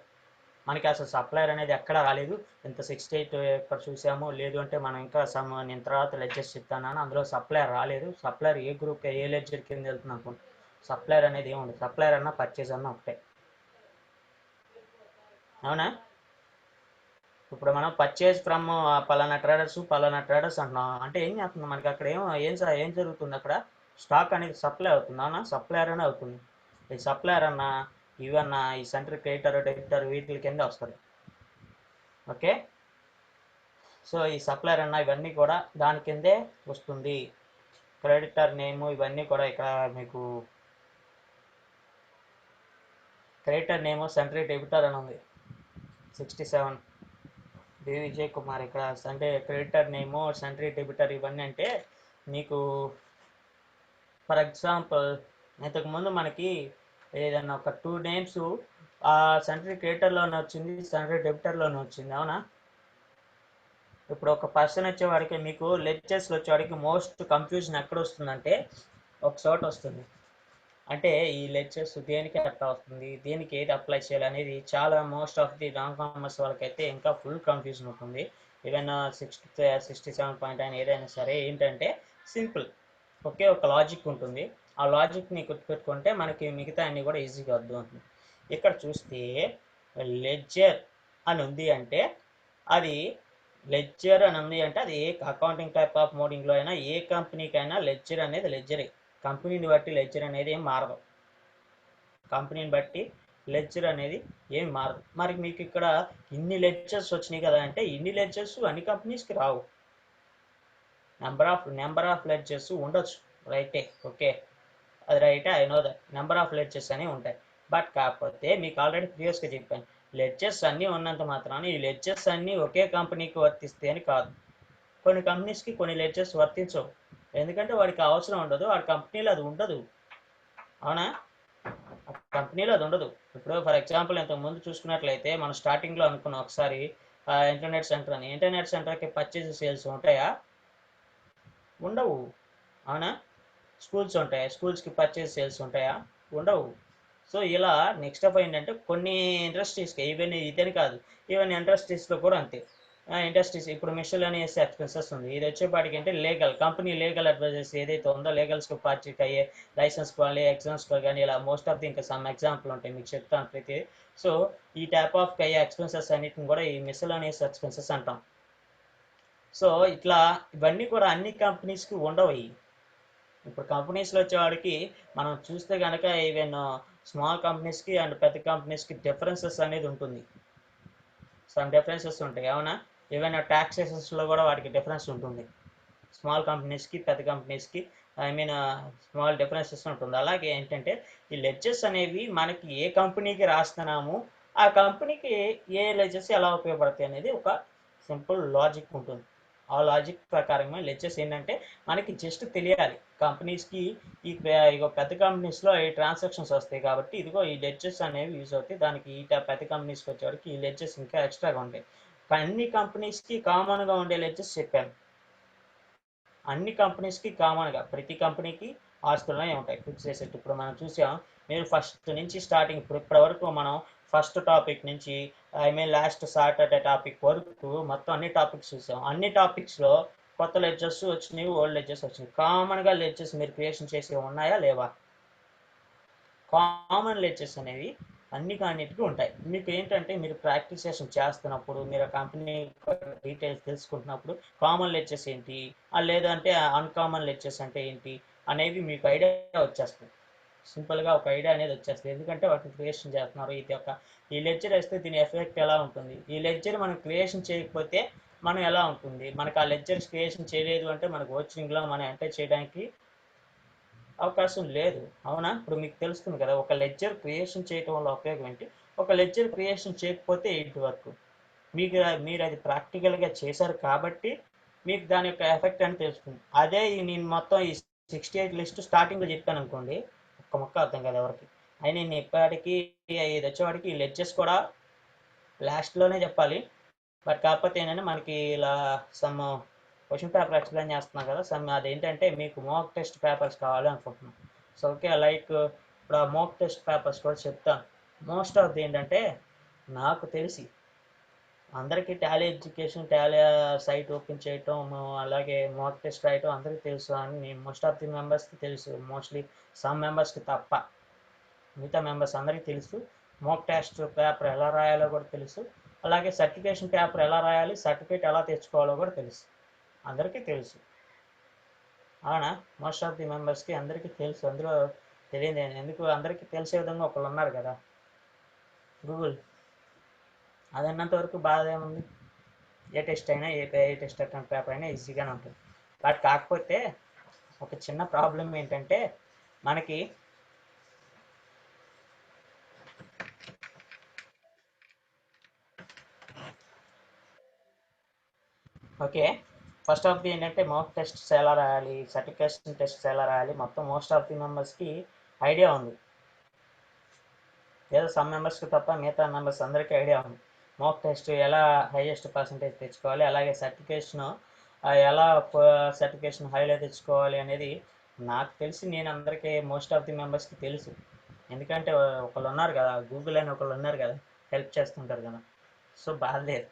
మనకి అసలు సప్లయర్ అనేది ఎక్కడ రాలేదు, ఇంత 68 ఇక్కడ చూసాము. లేదు అంటే మనం ఇంకా నేను తర్వాత లెడ్జర్స్ చెప్తాను, అందులో సప్లయర్ రాలేదు. సప్లయర్ ఏ గ్రూప్, ఏ లెడ్జర్ కింద వెళ్తుంది అనుకుంటా. సప్లయర్ అనేది ఏముండదు, సప్లయర్ అన్న పర్చేజ్ అన్న ఒకటే, అవునా? ఇప్పుడు మనం పర్చేజ్ ఫ్రమ్ పలానా ట్రేడర్స్ అంటున్నాం అంటే ఏం చేస్తుంది మనకి అక్కడ ఏం జరుగుతుంది అక్కడ స్టాక్ అనేది సప్లై అవుతుంది అవునా, సప్లయర్ అనే అవుతుంది. ఈ సప్లయర్ అన్న ఇవన్నా ఈ సెంట్రల్ క్రెడిటర్ డెబిటర్ వీటి కింద వస్తుంది. ఓకే, సో ఈ సప్లయర్ అన్న ఇవన్నీ కూడా దాని కిందే వస్తుంది. క్రెడిటర్ నేము ఇవన్నీ కూడా ఇక్కడ మీకు క్రెడిటర్ నేము సెంట్రల్ డెబిటర్ అని ఉంది 67 డి విజయ్ కుమార్. ఇక్కడ క్రెడిటర్ నేము సెంట్రల్ డెబిటర్ ఇవన్నీ అంటే మీకు ఫర్ ఎగ్జాంపుల్ ఇంతకుముందు మనకి ఏదన్నా ఒక 2 నేమ్స్ ఆ సెంట్రల్ క్రెడిటర్లోనే వచ్చింది, సెంట్రల్ డెబిటర్లోనే వచ్చింది అవునా. ఇప్పుడు ఒక పర్సన్ వచ్చేవాడికి మీకు లెక్చర్స్లో వచ్చేవాడికి మోస్ట్ కన్ఫ్యూజన్ ఎక్కడ వస్తుందంటే ఒక చోట వస్తుంది. అంటే ఈ లెక్చర్స్ దేనికి అట్లా వస్తుంది, దేనికి ఏది అప్లై చేయాలి అనేది చాలా most of the non commerce వాళ్ళకైతే ఇంకా ఫుల్ కన్ఫ్యూజన్ ఉంటుంది. ఈవెన్ 67.9 ఏదైనా సరే ఏంటంటే సింపుల్ ఒకే ఒక లాజిక్ ఉంటుంది. ఆ లాజిక్ని గుర్తుపెట్టుకుంటే మనకి మిగతా అన్ని కూడా ఈజీగా అర్థం అవుతుంది. ఇక్కడ చూస్తే లెడ్జర్ అని ఉంది అంటే అది లెడ్జర్ అని ఉంది అంటే అది ఏ అకౌంటింగ్ టైప్ ఆఫ్ మోడింగ్లో అయినా ఏ కంపెనీకైనా లెడ్జర్ అనేది లెడ్జరే. కంపెనీని బట్టి లెడ్జర్ అనేది ఏం మారదు, కంపెనీని బట్టి లెడ్జర్ అనేది ఏం మారదు. మరి మీకు ఇక్కడ ఇన్ని లెడ్జర్స్ వచ్చినాయి కదా అంటే ఇన్ని లెడ్జర్స్ అన్ని కంపెనీస్కి రావు. నెంబర్ ఆఫ్ లెడ్జర్స్ ఉండొచ్చు, రైటే, ఓకే, అది రైటే, I know that number of ledgers అనేవి ఉంటాయి. బట్ కాకపోతే మీకు ఆల్రెడీ ప్రీవియస్గా చెప్పాను, లెడ్జర్స్ అన్నీ ఉన్నంత మాత్రాన ఈ లెడ్జర్స్ అన్నీ ఒకే కంపెనీకి వర్తిస్తే అని కాదు. కొన్ని కంపెనీస్కి కొన్ని లెడ్జర్స్ వర్తించవు, ఎందుకంటే వాడికి అవసరం ఉండదు, వాడి కంపెనీలో అది ఉండదు అవునా. కంపెనీలో అది ఉండదు. ఇప్పుడు ఫర్ ఎగ్జాంపుల్ ఇంతకుముందు చూసుకున్నట్లయితే మనం స్టార్టింగ్లో అనుకున్నాం ఒకసారి ఇంటర్నెట్ సెంటర్ అని. ఇంటర్నెట్ సెంటర్కి పర్చేజ్ సేల్స్ ఉంటాయా? ఉండవు అవునా. స్కూల్స్ ఉంటాయా? స్కూల్స్కి పర్చేజ్ సేల్స్ ఉంటాయా? ఉండవు. సో ఇలా నెక్స్ట్ ఆఫ్ ఏంటంటే కొన్ని ఇండస్ట్రీస్కి ఈవెన్ ఇదని కాదు, ఈవెన్ ఇండస్ట్రీస్లో కూడా అంతే. ఇండస్ట్రీస్ ఇప్పుడు మిషనరీస్ ఎక్స్పెన్సెస్ ఉంది, ఇది వచ్చేపాటికి అంటే లీగల్ కంపెనీ లీగల్ అడ్వైజర్స్ ఏదైతే ఉందో లీగల్స్కి పర్చేక్ అయ్యే లైసెన్స్ కానీ ఎగ్జామ్స్లో కానీ ఇలా మోస్ట్ ఆఫ్ ది ఇంకా సమ్ ఎగ్జాంపుల్ ఉంటాయి మీకు చెప్తాను ప్రతి. సో ఈ టైప్ ఆఫ్ అయ్యే ఎక్స్పెన్సెస్ అన్నిటిని కూడా ఈ మిషనరీస్ ఎక్స్పెన్సెస్ అంటాం. సో ఇట్లా ఇవన్నీ కూడా అన్ని కంపెనీస్కి ఉండవు. ఇప్పుడు కంపెనీస్లో వచ్చేవాడికి మనం చూస్తే కనుక ఈవెన్ స్మాల్ కంపెనీస్కి అండ్ పెద్ద కంపెనీస్కి డిఫరెన్సెస్ అనేది ఉంటుంది, సమ్ డిఫరెన్సెస్ ఉంటాయి అవునా. ఈవెన్ ట్యాక్సేషన్స్లో కూడా వాటికి డిఫరెన్స్ ఉంటుంది, స్మాల్ కంపెనీస్కి పెద్ద కంపెనీస్కి ఐ మీన్ స్మాల్ డిఫరెన్సెస్ ఉంటుంది. అలాగే ఏంటంటే ఈ లెడ్జర్స్ అనేవి మనకి ఏ కంపెనీకి రాస్తున్నాము ఆ కంపెనీకి ఏ లెడ్జర్స్ ఎలా ఉపయోగపడతాయి అనేది ఒక సింపుల్ లాజిక్ ఉంటుంది. ఆ లాజిక్ ప్రకారంగా లెడ్జర్స్ ఏంటంటే మనకి జస్ట్ తెలియాలి కంపెనీస్కి ఈ ఇగో పెద్ద కంపెనీస్లో ఈ ట్రాన్సాక్షన్స్ వస్తాయి కాబట్టి ఇదిగో ఈ లెడ్జర్స్ అనేవి యూజ్ అవుతాయి, దానికి ఈ పెద్ద కంపెనీస్కి వచ్చేవాడికి ఈ లెడ్జర్స్ ఇంకా ఎక్స్ట్రాగా ఉంటాయి. అన్ని కంపెనీస్కి కామన్గా ఉండే లెడ్జర్స్ చెప్పాను. అన్ని కంపెనీస్కి కామన్గా ప్రతి కంపెనీకి ఆస్తులనే ఉంటాయి, ఫిక్స్ చేసేట్టు. ఇప్పుడు మనం చూసాం, మీరు ఫస్ట్ నుంచి స్టార్టింగ్ ఇప్పటి వరకు మనం ఫస్ట్ టాపిక్ నుంచి I mean last Saturday topic వరకు మొత్తం అన్ని టాపిక్స్ చూసాం. అన్ని టాపిక్స్లో కొత్త లెడ్జర్స్ వచ్చినాయి, ఓల్డ్ లెడ్జర్స్ వచ్చినాయి. కామన్గా లెడ్జర్స్ మీరు క్రియేషన్ చేసి ఉన్నాయా లేవా? కామన్ లెడ్జర్స్ అనేవి అన్నిటికీ ఉంటాయి. మీకు ఏంటంటే మీరు ప్రాక్టీస్ సెషన్ చేస్తున్నప్పుడు మీరు ఆ కంపెనీ డీటెయిల్స్ తెలుసుకుంటున్నప్పుడు కామన్ లెడ్జర్స్ ఏంటి లేదంటే అన్కామన్ లెడ్జర్స్ అంటే ఏంటి అనేవి మీకు ఐడియా వచ్చేస్తుంది. సింపుల్గా ఒక ఐడియా అనేది వచ్చేస్తుంది, ఎందుకంటే వాటిని క్రియేషన్ చేస్తున్నారు. ఇది ఒక ఈ లెడ్జర్ వేస్తే దీని ఎఫెక్ట్ ఎలా ఉంటుంది, ఈ లెడ్జర్ మనం క్రియేషన్ చేయకపోతే మనం ఎలా ఉంటుంది, మనకు ఆ లెడ్జర్స్ క్రియేషన్ చేయలేదు అంటే మనకు ఓచింగ్లో మనం ఎంటర్ చేయడానికి అవకాశం లేదు అవునా. ఇప్పుడు మీకు తెలుస్తుంది కదా ఒక లెడ్జర్ క్రియేషన్ చేయటం వల్ల ఉపయోగం ఏంటి, ఒక లెడ్జర్ క్రియేషన్ చేయకపోతే ఏంటి వర్క్. మీరు అది ప్రాక్టికల్గా చేశారు కాబట్టి మీకు దాని యొక్క ఎఫెక్ట్ అని తెలుస్తుంది. అదే నేను మొత్తం ఈ 68 లిస్ట్ స్టార్టింగ్లో చెప్పాను అనుకోండి, ఒక్క మొక్క అర్థం కదా ఎవరికి. అయినా నేను ఇప్పటికీ ఇది వచ్చేవాడికి ఈ లెడ్జర్స్ కూడా లాస్ట్లోనే చెప్పాలి. బట్ కాకపోతే ఏంటంటే మనకి ఇలా సమ్ క్వశ్చన్ పేపర్ ఎక్స్ప్లెయిన్ చేస్తున్నాం కదా, సమ్ అదేంటంటే మీకు మోక్ టెస్ట్ పేపర్స్ కావాలి అనుకుంటున్నాం. సో ఓకే, లైక్ ఇప్పుడు ఆ మోక్ టెస్ట్ పేపర్స్ కూడా చెప్తాను. మోస్ట్ ఆఫ్ ది ఏంటంటే నాకు తెలిసి అందరికీ Tally education Tally site open చేయటం అలాగే మోక్ టెస్ట్ రాయటం అందరికీ తెలుసు అని మోస్ట్ ఆఫ్ ది మెంబర్స్కి తెలుసు, మోస్ట్లీ సమ్ మెంబర్స్కి తప్ప మిగతా మెంబర్స్ అందరికీ తెలుసు. మోక్ టెస్ట్ పేపర్ ఎలా రాయాలో కూడా తెలుసు, అలాగే సర్టిఫికేషన్ పేపర్ ఎలా రాయాలి, సర్టిఫికేట్ ఎలా తెచ్చుకోవాలో కూడా తెలుసు, అందరికీ తెలుసు. అవునా? మోస్ట్ ఆఫ్ ది మెంబర్స్కి అందరికీ తెలుసు. అందులో తెలియదు ఎందుకు, అందరికీ తెలిసే విధంగా ఒకళ్ళు ఉన్నారు కదా, గూగుల్. అది అన్నంత వరకు బాధ ఏముంది? ఏ టెస్ట్ అయినా ఏ టెస్ట్ అటెంప్ట్ పేపర్ అయినా ఈజీగానే ఉంటుంది. బట్ కాకపోతే ఒక చిన్న ప్రాబ్లం ఏంటంటే మనకి ఓకే, ఫస్ట్ ఆఫ్ ది ఏంటంటే మౌత్ టెస్ట్స్ ఎలా రాయాలి, సర్టిఫికేషన్ టెస్ట్స్ ఎలా రాయాలి, మొత్తం మోస్ట్ ఆఫ్ ది మెంబర్స్కి ఐడియా ఉంది. ఏదో సమ్ మెంబర్స్కి తప్ప మిగతా మెంబర్స్ అందరికీ ఐడియా ఉంది. మోక్ టెస్ట్ ఎలా హైయెస్ట్ పర్సంటేజ్ తెచ్చుకోవాలి, అలాగే సర్టిఫికేషన్ ఎలా సర్టిఫికేషన్ హైలో తెచ్చుకోవాలి అనేది నాకు తెలిసి నేను అందరికీ మోస్ట్ ఆఫ్ ది మెంబర్స్కి తెలుసు. ఎందుకంటే ఒకళ్ళు ఉన్నారు కదా, గూగుల్ అని ఒకళ్ళు ఉన్నారు కదా, హెల్ప్ చేస్తుంటారు కదా. సో బాధలేదు,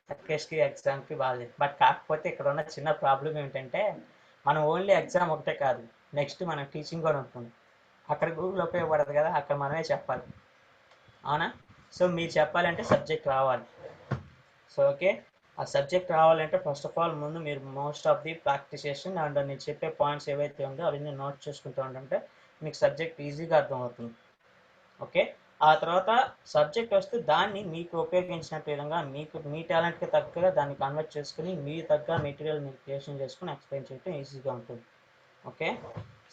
సర్టిఫికేషన్కి ఎగ్జామ్కి బాధలేదు. బట్ కాకపోతే ఇక్కడ ఉన్న చిన్న ప్రాబ్లం ఏంటంటే మనం ఓన్లీ ఎగ్జామ్ ఒకటే కాదు, నెక్స్ట్ మనం టీచింగ్ కూడా ఉంటుంది. అక్కడ గూగుల్ ఉపయోగపడదు కదా, అక్కడ మనమే చెప్పాలి. అవునా? సో మీరు చెప్పాలంటే సబ్జెక్ట్ రావాలి. సో ఓకే, ఆ సబ్జెక్ట్ రావాలంటే ఫస్ట్ ఆఫ్ ఆల్ ముందు మీరు మోస్ట్ ఆఫ్ ది ప్రాక్టీస్ చేసి అండ్ నేను చెప్పే పాయింట్స్ ఏవైతే ఉందో అవన్నీ నోట్ చేసుకుంటూ ఉంటుంటే మీకు సబ్జెక్ట్ ఈజీగా అర్థమవుతుంది. ఓకే, ఆ తర్వాత సబ్జెక్ట్ వస్తే దాన్ని మీకు ఉపయోగించినట్టు విధంగా మీకు మీ టాలెంట్కి తగ్గగా దాన్ని కన్వర్ట్ చేసుకుని మీ తగ్గ మెటీరియల్ మీరు క్రియేషన్ చేసుకుని ఎక్స్ప్లెయిన్ చేయడం ఈజీగా ఉంటుంది. Okay,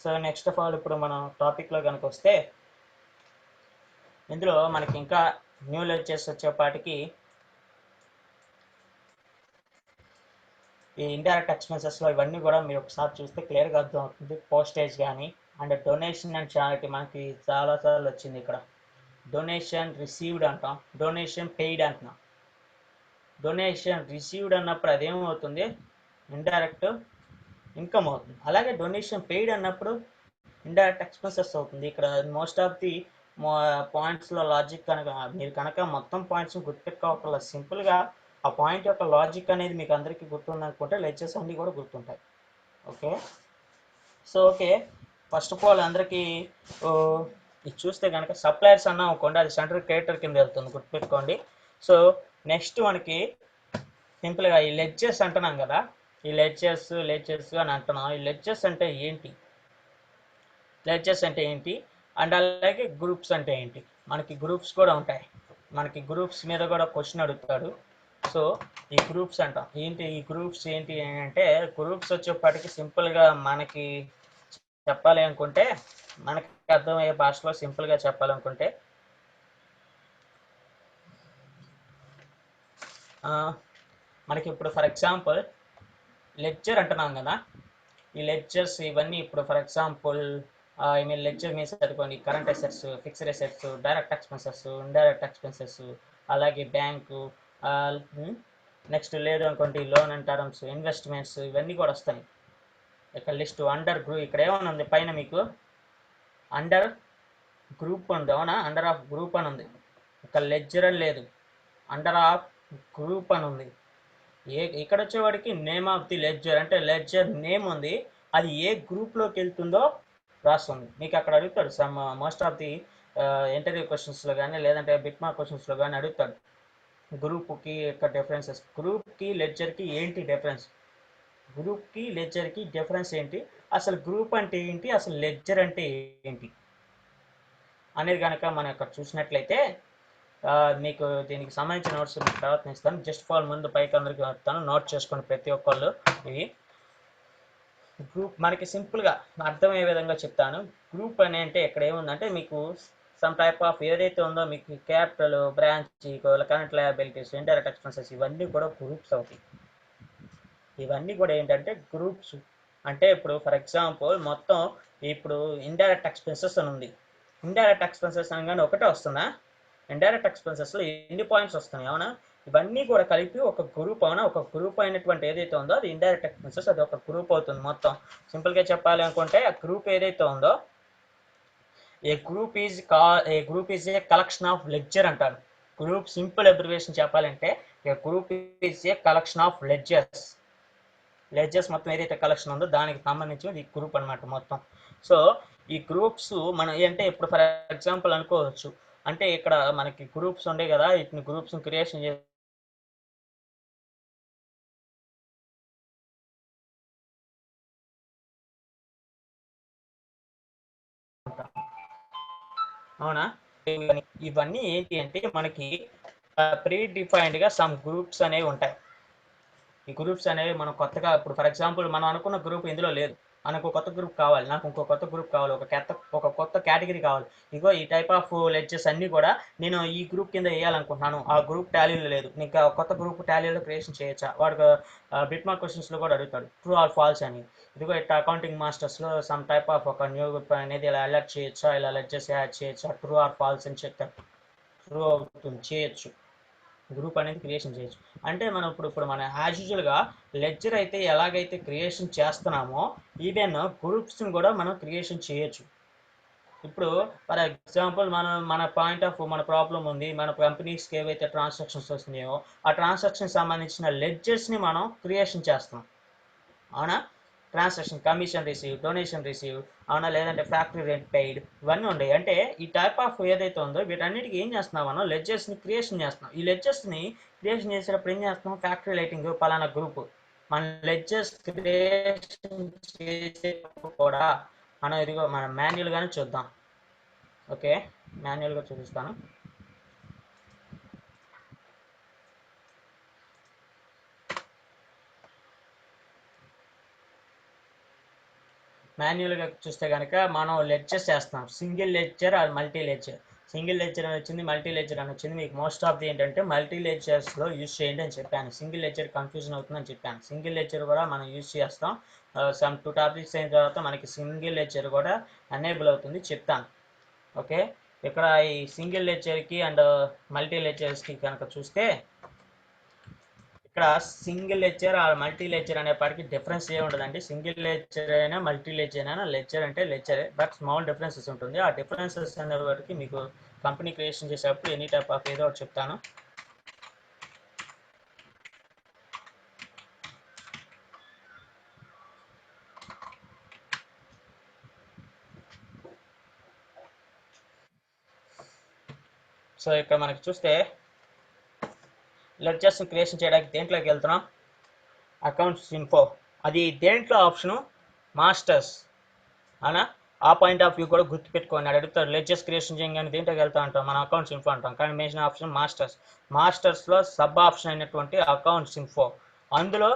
so next of all ఇప్పుడు మనం టాపిక్లో కనుక వస్తే ఇందులో మనకి ఇంకా న్యూ లెక్చర్స్ వచ్చేపాటికి ఈ ఇండైరెక్ట్ ఎక్స్పెన్సెస్లో ఇవన్నీ కూడా మీరు ఒకసారి చూస్తే క్లియర్గా అర్థం అవుతుంది. పోస్టేజ్ కానీ అండ్ డొనేషన్ అండ్ చారిటీ మనకి చాలాసార్లు వచ్చింది. ఇక్కడ డొనేషన్ రిసీవ్డ్ అంటాం, డొనేషన్ పెయిడ్ అంటున్నాం. డొనేషన్ రిసీవ్డ్ అన్నప్పుడు అదేమవుతుంది, ఇండైరెక్ట్ ఇన్కమ్ అవుతుంది. అలాగే డొనేషన్ పెయిడ్ అన్నప్పుడు ఇండైరెక్ట్ ఎక్స్పెన్సెస్ అవుతుంది. ఇక్కడ మోస్ట్ ఆఫ్ ది పాయింట్స్లో లాజిక్ కనుక మీరు కనుక మొత్తం పాయింట్స్ గుర్తుపెట్టుకోవాలి. సింపుల్గా ఆ పాయింట్ యొక్క లాజిక్ అనేది మీకు అందరికీ గుర్తుందనుకుంటే లెక్చర్స్ అన్నీ కూడా గుర్తుంటాయి. Okay, so okay, first of all అందరికీ ఇది చూస్తే కనుక సప్లయర్స్ అన్నా అనుకోండి, అది సెంట్రల్ క్రియేటర్ కింద వెళ్తుంది, గుర్తుపెట్టుకోండి. సో నెక్స్ట్ మనకి సింపుల్గా ఈ లెడ్జర్స్ అంటున్నాం కదా, ఈ లెడ్జర్స్ అని అంటున్నాం. ఈ లెడ్జర్స్ అంటే ఏంటి, లెడ్జర్స్ అంటే ఏంటి, అండ్ అలాగే గ్రూప్స్ అంటే ఏంటి. మనకి గ్రూప్స్ కూడా ఉంటాయి, మనకి గ్రూప్స్ మీద కూడా క్వశ్చన్ అడుగుతాడు. సో ఈ గ్రూప్స్ అంటాం. ఏంటి ఈ గ్రూప్స్ ఏంటి అంటే, గ్రూప్స్ వచ్చేప్పటికి సింపుల్గా మనకి చెప్పాలి అనుకుంటే, మనకి అర్థమయ్యే భాషలో సింపుల్గా చెప్పాలనుకుంటే మనకి ఇప్పుడు ఫర్ ఎగ్జాంపుల్ లెక్చర్ అంటున్నాం కదా, ఈ లెక్చర్స్ ఇవన్నీ ఇప్పుడు for example I mean ledger means అనుకోండి, current assets, fixed assets, direct expenses, indirect expenses, అలాగే బ్యాంకు, నెక్స్ట్ లేదు అనుకోండి లోన్ అండ్ టర్మ్స్, ఇన్వెస్ట్మెంట్స్, ఇవన్నీ కూడా వస్తాయి. ఇక్కడ లిస్ట్ అండర్ గ్రూప్ ఇక్కడ ఏమైనా ఉంది పైన మీకు అండర్ గ్రూప్ ఉంది. అవునా? అండర్ ఆఫ్ గ్రూప్ అని ఉంది. ఇక్కడ లెడ్జర్ అని లేదు, అండర్ ఆఫ్ గ్రూప్ అని ఉంది. ఇక్కడ వచ్చేవాడికి నేమ్ ఆఫ్ ది లెడ్జర్ అంటే లెడ్జర్ నేమ్ ఉంది, అది ఏ గ్రూప్లోకి వెళ్తుందో రాస్తుంది. మీకు అక్కడ అడుగుతాడు some most of the interview క్వశ్చన్స్లో కానీ లేదంటే బిట్ మార్క్ క్వశ్చన్స్లో కానీ అడుగుతాడు గ్రూప్కి యొక్క డిఫరెన్సెస్, గ్రూప్కి లెడ్జర్కి ఏంటి డిఫరెన్స్, గ్రూప్కి లెడ్జర్కి డిఫరెన్స్ ఏంటి, అసలు గ్రూప్ అంటే ఏంటి, అసలు లెడ్జర్ అంటే ఏంటి అనేది కనుక మనం ఇక్కడ చూసినట్లయితే మీకు దీనికి సంబంధించిన నోట్స్ మీకు తర్వాత ఇస్తాను. జస్ట్ ఫాల్ ముందు పైకి అందరికీ వస్తాను, నోట్ చేసుకోండి ప్రతి ఒక్కళ్ళు. ఇవి గ్రూప్ మనకి సింపుల్గా అర్థమయ్యే విధంగా చెప్తాను. గ్రూప్ అని అంటే ఇక్కడ ఏముందంటే మీకు సమ్ టైప్ ఆఫ్ ఏదైతే ఉందో మీకు capital, branch, current liabilities, indirect expenses ఇవన్నీ కూడా గ్రూప్స్ అవుతాయి. ఇవన్నీ కూడా ఏంటంటే గ్రూప్స్ అంటే ఇప్పుడు ఫర్ ఎగ్జాంపుల్ మొత్తం ఇప్పుడు ఇండైరెక్ట్ ఎక్స్పెన్సెస్ అని ఉంది. ఇండైరెక్ట్ ఎక్స్పెన్సెస్ అనగానే ఒకటే వస్తుందా, ఇండైరెక్ట్ ఎక్స్పెన్సెస్లో ఎన్ని పాయింట్స్ వస్తున్నాయి. అవునా? ఇవన్నీ కూడా కలిపి ఒక గ్రూప్. అవునా? ఒక గ్రూప్ అయినటువంటి ఏదైతే ఉందో అది ఇండైరెక్ట్ ఎక్స్పెన్సెస్, అది ఒక గ్రూప్ అవుతుంది. మొత్తం సింపుల్గా చెప్పాలి అనుకుంటే ఆ గ్రూప్ ఏదైతే ఉందో a group is a collection of ledger అంటారు. గ్రూప్ సింపుల్ అబ్రివేషన్ చెప్పాలంటే a group is a collection of ledgers. Ledgers మొత్తం ఏదైతే కలెక్షన్ ఉందో దానికి సంబంధించి ఈ గ్రూప్ అనమాట మొత్తం. సో ఈ గ్రూప్స్ మనం అంటే ఇప్పుడు ఫర్ ఎగ్జాంపుల్ అనుకోవచ్చు, అంటే ఇక్కడ మనకి గ్రూప్స్ ఉండే కదా, వీటిని గ్రూప్స్ క్రియేషన్ చేసి అవునా? ఇవన్నీ ఏంటి అంటే మనకి ప్రీ డిఫైన్డ్గా సమ్ గ్రూప్స్ అనేవి ఉంటాయి. ఈ గ్రూప్స్ అనేవి మనం కొత్తగా ఇప్పుడు ఫర్ ఎగ్జాంపుల్ మనం అనుకున్న గ్రూప్ ఇందులో లేదు, మనకు కొత్త గ్రూప్ కావాలి, నాకు ఇంకో కొత్త గ్రూప్ కావాలి, ఒక కొత్త కేటగిరీ కావాలి. ఇగో ఈ టైప్ ఆఫ్ లెక్చర్స్ అన్నీ కూడా నేను ఈ గ్రూప్ కింద వేయాలనుకుంటున్నాను, ఆ గ్రూప్ టాలీలో లేదు, ఇంకా కొత్త గ్రూప్ టాలీలో క్రియేషన్ చేయొచ్చా, వాడికి బిట్ మార్క్ క్వశ్చన్స్లో కూడా అడుగుతాడు ట్రూ ఆర్ ఫాల్స్ అని. ఇదిగో ఇట్లా అకౌంటింగ్ మాస్టర్స్లో సమ్ టైప్ ఆఫ్ ఒక న్యూ గ్రూప్ అనేది ఇలా అలర్ట్ చేయొచ్చా, ఇలా లెక్చర్స్ యాడ్ చేయొచ్చా, ట్రూ ఆర్ ఫాల్స్ అని చెప్తారు. ట్రూ అవుతుంది, చేయొచ్చు, గ్రూప్ అనేది క్రియేషన్ చేయొచ్చు. అంటే మనం ఇప్పుడు మన యాజ్ యూజువల్గా లెక్చర్ అయితే ఎలాగైతే క్రియేషన్ చేస్తున్నామో ఈవెన్ గ్రూప్స్ని కూడా మనం క్రియేషన్ చేయొచ్చు. ఇప్పుడు ఫర్ ఎగ్జాంపుల్ మన పాయింట్ ఆఫ్ మన ప్రాబ్లం ఉంది, మన కంపెనీస్కి ఏవైతే ట్రాన్సాక్షన్స్ వస్తున్నాయో ఆ ట్రాన్సాక్షన్ సంబంధించిన లెడ్జర్స్ని మనం క్రియేషన్ చేస్తాం. అవునా? Transaction, commission receive, donation receive, అవునా, లేదంటే ఫ్యాక్టరీ రెంట్ పెయిడ్, ఇవన్నీ ఉన్నాయి. అంటే ఈ టైప్ ఆఫ్ ఏదైతే ఉందో వీటన్నిటికి ఏం చేస్తున్నాం, మనం లెడ్జర్స్ని క్రియేషన్ చేస్తున్నాం. ఈ లెడ్జర్స్ని క్రియేషన్ చేసేటప్పుడు ఏం చేస్తున్నాం, ఫ్యాక్టరీ లైటింగ్ పలానా గ్రూప్, మన లెడ్జర్స్ క్రియేషన్ చేసేటప్పుడు కూడా మనం ఇదిగో మనం మాన్యువల్గానే చూద్దాం. ఓకే, మాన్యువల్గా చూపిస్తాను. మాన్యువల్గా చూస్తే కనుక మనం లెక్చర్స్ చేస్తాం, single lecture or multi lecture. Single lecture అని వచ్చింది, మల్టీ లెక్చర్ అని వచ్చింది. మీకు మోస్ట్ ఆఫ్ ది ఏంటంటే మల్టీ లెక్చర్స్లో యూజ్ చేయండి అని చెప్పాను, సింగిల్ లెక్చర్ కన్ఫ్యూజన్ అవుతుందని చెప్పాను. సింగిల్ లెక్చర్ కూడా మనం యూజ్ చేస్తాం. సమ్ 2 టాపిక్స్ అయిన తర్వాత మనకి సింగిల్ లెక్చర్ కూడా అనేబుల్ అవుతుంది, చెప్తాను. ఓకే, ఇక్కడ ఈ సింగిల్ లెక్చర్కి అండ్ మల్టీ లెక్చర్స్కి కనుక చూస్తే ఇక్కడ సింగిల్ లెక్చర్ ఆ మల్టీ లెక్చర్ అనేప్పటికీ డిఫరెన్స్ ఏ ఉండదండి. సింగిల్ లెక్చర్ అయినా మల్టీ లెక్చర్ అయినా లెక్చర్ అంటే లెక్చరే, బట్ స్మాల్ డిఫరెన్సెస్ ఉంటుంది. ఆ డిఫరెన్సెస్ అనేవాటికి మీకు కంపెనీ క్రియేషన్ చేసేటప్పుడు ఎనీ టైప్ ఆఫ్ ఏదో ఒకటి చెప్తాను. సో ఇక్కడ మనకి చూస్తే లెక్చర్స్ క్రియేషన్ చేయడానికి దేంట్లోకి వెళ్తున్నాం, అకౌంట్స్ ఇన్ఫో. అది దేంట్లో ఆప్షను, మాస్టర్స్. అవునా? ఆ పాయింట్ ఆఫ్ వ్యూ కూడా గుర్తుపెట్టుకోండి. అడుగుతాడు లెడ్జర్స్ క్రియేషన్ చేయగానే దేంట్లోకి వెళ్తా అంటాం, మన అకౌంట్స్ ఇన్ఫో అంటాం, కానీ మెయిన్ ఆప్షన్ మాస్టర్స్. మాస్టర్స్లో సబ్ ఆప్షన్ అయినటువంటి అకౌంట్స్ ఇన్ఫో, అందులో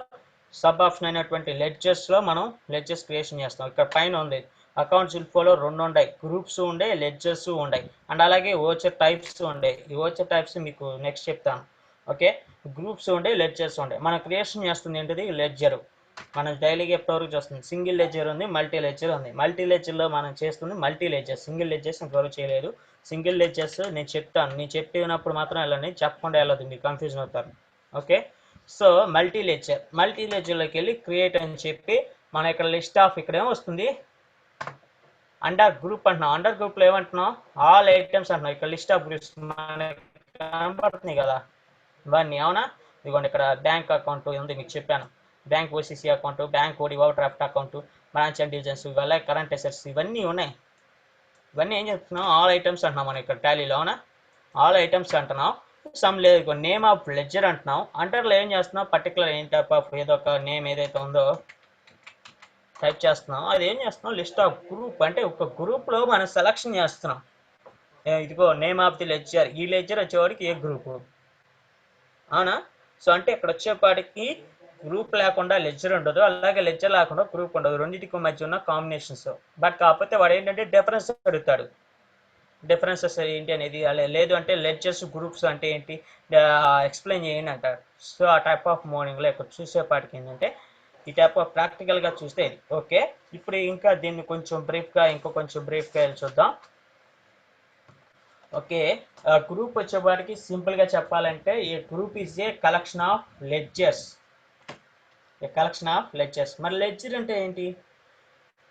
సబ్ ఆప్షన్ అయినటువంటి లెడ్జర్స్లో మనం లెడ్జర్స్ క్రియేషన్ చేస్తాం. ఇక్కడ పైన ఉంది అకౌంట్స్ ఇన్ఫోలో 2 ఉన్నాయి, గ్రూప్స్ ఉండే, లెడ్జర్స్ ఉన్నాయి, అండ్ అలాగే ఓచర్ టైప్స్ ఉండే. ఈ ఓచర్ టైప్స్ మీకు నెక్స్ట్ చెప్తాను. ఓకే, గ్రూప్స్ ఉండే, లెడ్జర్స్ ఉండే. మనం క్రియేషన్ చేస్తుంది ఏంటిది, లెడ్జర్. మనం డైలీగా ఎప్పటివరకు చూస్తుంది సింగిల్ లెడ్జర్ ఉంది, మల్టీ లెడ్జర్ ఉంది. మల్టీ లెడ్జర్లో మనం చేస్తుంది మల్టీ లెడ్జర్, సింగిల్ లెడ్జర్స్ ఇంతవరకు చేయలేదు. సింగిల్ లెడ్జర్స్ నేను చెప్తాను, నేను చెప్పినప్పుడు మాత్రం వెళ్ళండి, చెప్పకుండా వెళ్ళదు, మీరు కన్ఫ్యూజన్ అవుతారు. ఓకే, సో మల్టీ లెడ్జర్లోకి వెళ్ళి క్రియేట్ అని చెప్పి మన ఇక్కడ లిస్ట్ ఆఫ్ ఇక్కడ ఏమో వస్తుంది, అండర్ గ్రూప్ అంటున్నాం. అండర్ గ్రూప్లో ఏమంటున్నాం, ఆల్ ఐటమ్స్ అంటున్నాం. ఇక్కడ లిస్ట్ ఆఫ్ గ్రూప్స్ మనకి కనపడుతున్నాయి కదా ఇవన్నీ. అవునా? ఇదిగోండి ఇక్కడ బ్యాంక్ అకౌంట్ ఉంది, మీకు చెప్పాను, bank OCC account, bank OD overdraft account, branch and divisions, ఇవల్ల కరెంట్ అసెట్స్, ఇవన్నీ ఉన్నాయి. ఇవన్నీ ఏం చెప్తున్నాం, ఆల్ ఐటమ్స్ అంటున్నాం మనం ఇక్కడ టాలీలో. అవునా? ఆల్ ఐటమ్స్ అంటున్నాం. సమ్ లేదు నేమ్ ఆఫ్ లెడ్జర్ అంటున్నాం. అంటర్లో ఏం చేస్తున్నాం, పర్టికులర్ ఏం టైప్ ఆఫ్ ఏదో ఒక నేమ్ ఏదైతే ఉందో టైప్ చేస్తున్నాం. అది ఏం చేస్తున్నాం, లిస్ట్ ఆఫ్ గ్రూప్, అంటే ఒక గ్రూప్లో మనం సెలక్షన్ చేస్తున్నాం. ఇదిగో నేమ్ ఆఫ్ ది లెడ్జర్, ఈ లెడ్జర్ వచ్చేవాడికి ఏ గ్రూపు. అవునా? సో అంటే ఇక్కడ వచ్చేపాటికి గ్రూప్ లేకుండా లెడ్జర్ ఉండదు, అలాగే లెడ్జర్ లేకుండా గ్రూప్ ఉండదు, రెండింటికి మధ్య ఉన్న కాంబినేషన్స్. బట్ కాకపోతే వాడు ఏంటంటే డిఫరెన్స్ అడుగుతాడు, డిఫరెన్సెస్ ఏంటి అనేది. లేదు అంటే లెడ్జర్స్ గ్రూప్స్ అంటే ఏంటి ఎక్స్ప్లెయిన్ చేయండి అంటారు. సో ఆ టైప్ ఆఫ్ మార్నింగ్లో ఇక్కడ చూసేపాటికి ఏంటంటే ఈ టైప్ ఆఫ్ ప్రాక్టికల్గా చూస్తే ఇది. ఓకే, ఇప్పుడు ఇంకా దీన్ని కొంచెం బ్రీఫ్గా వెళ్ళి చూద్దాం. ఓకే, గ్రూప్ వచ్చేపాటికి సింపుల్గా చెప్పాలంటే a group is a collection of ledgers. మరి లెడ్జర్ అంటే ఏంటి,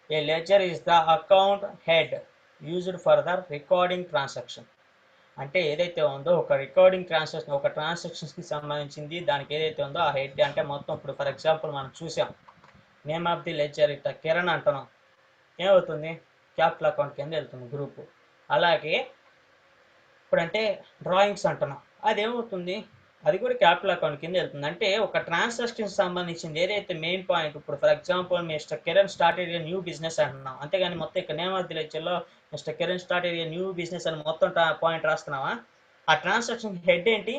a ledger is the account head used for the recording transaction. అంటే ఏదైతే ఉందో ఒక రికార్డింగ్ ట్రాన్సాక్షన్, ఒక ట్రాన్సాక్షన్స్కి సంబంధించింది దానికి ఏదైతే ఉందో ఆ హెడ్ అంటే మొత్తం. ఇప్పుడు ఫర్ ఎగ్జాంపుల్ మనం చూసాం నేమ్ ఆఫ్ ది లెడ్జర్ ఇట్లా కిరణ్ అంటున్నాం, ఏమవుతుంది, క్యాపిటల్ అకౌంట్ కింద వెళ్తుంది గ్రూప్. అలాగే ఇప్పుడంటే డ్రాయింగ్స్ అంటున్నాం, అదేమవుతుంది, అది కూడా క్యాపిటల్ అకౌంట్ కింద వెళ్తుంది. అంటే ఒక ట్రాన్సాక్షన్ సంబంధించింది ఏదైతే మెయిన్ పాయింట్. ఇప్పుడు for example mister Kiran started a new business అంటున్నాం, అంతేగాని మొత్తం ఇక్కడ నేమ్ ఆఫ్ ది లెక్చర్లో next Kiran start a new business అని మొత్తం పాయింట్ రాస్తున్నావా, ఆ ట్రాన్సాక్షన్ హెడ్ ఏంటి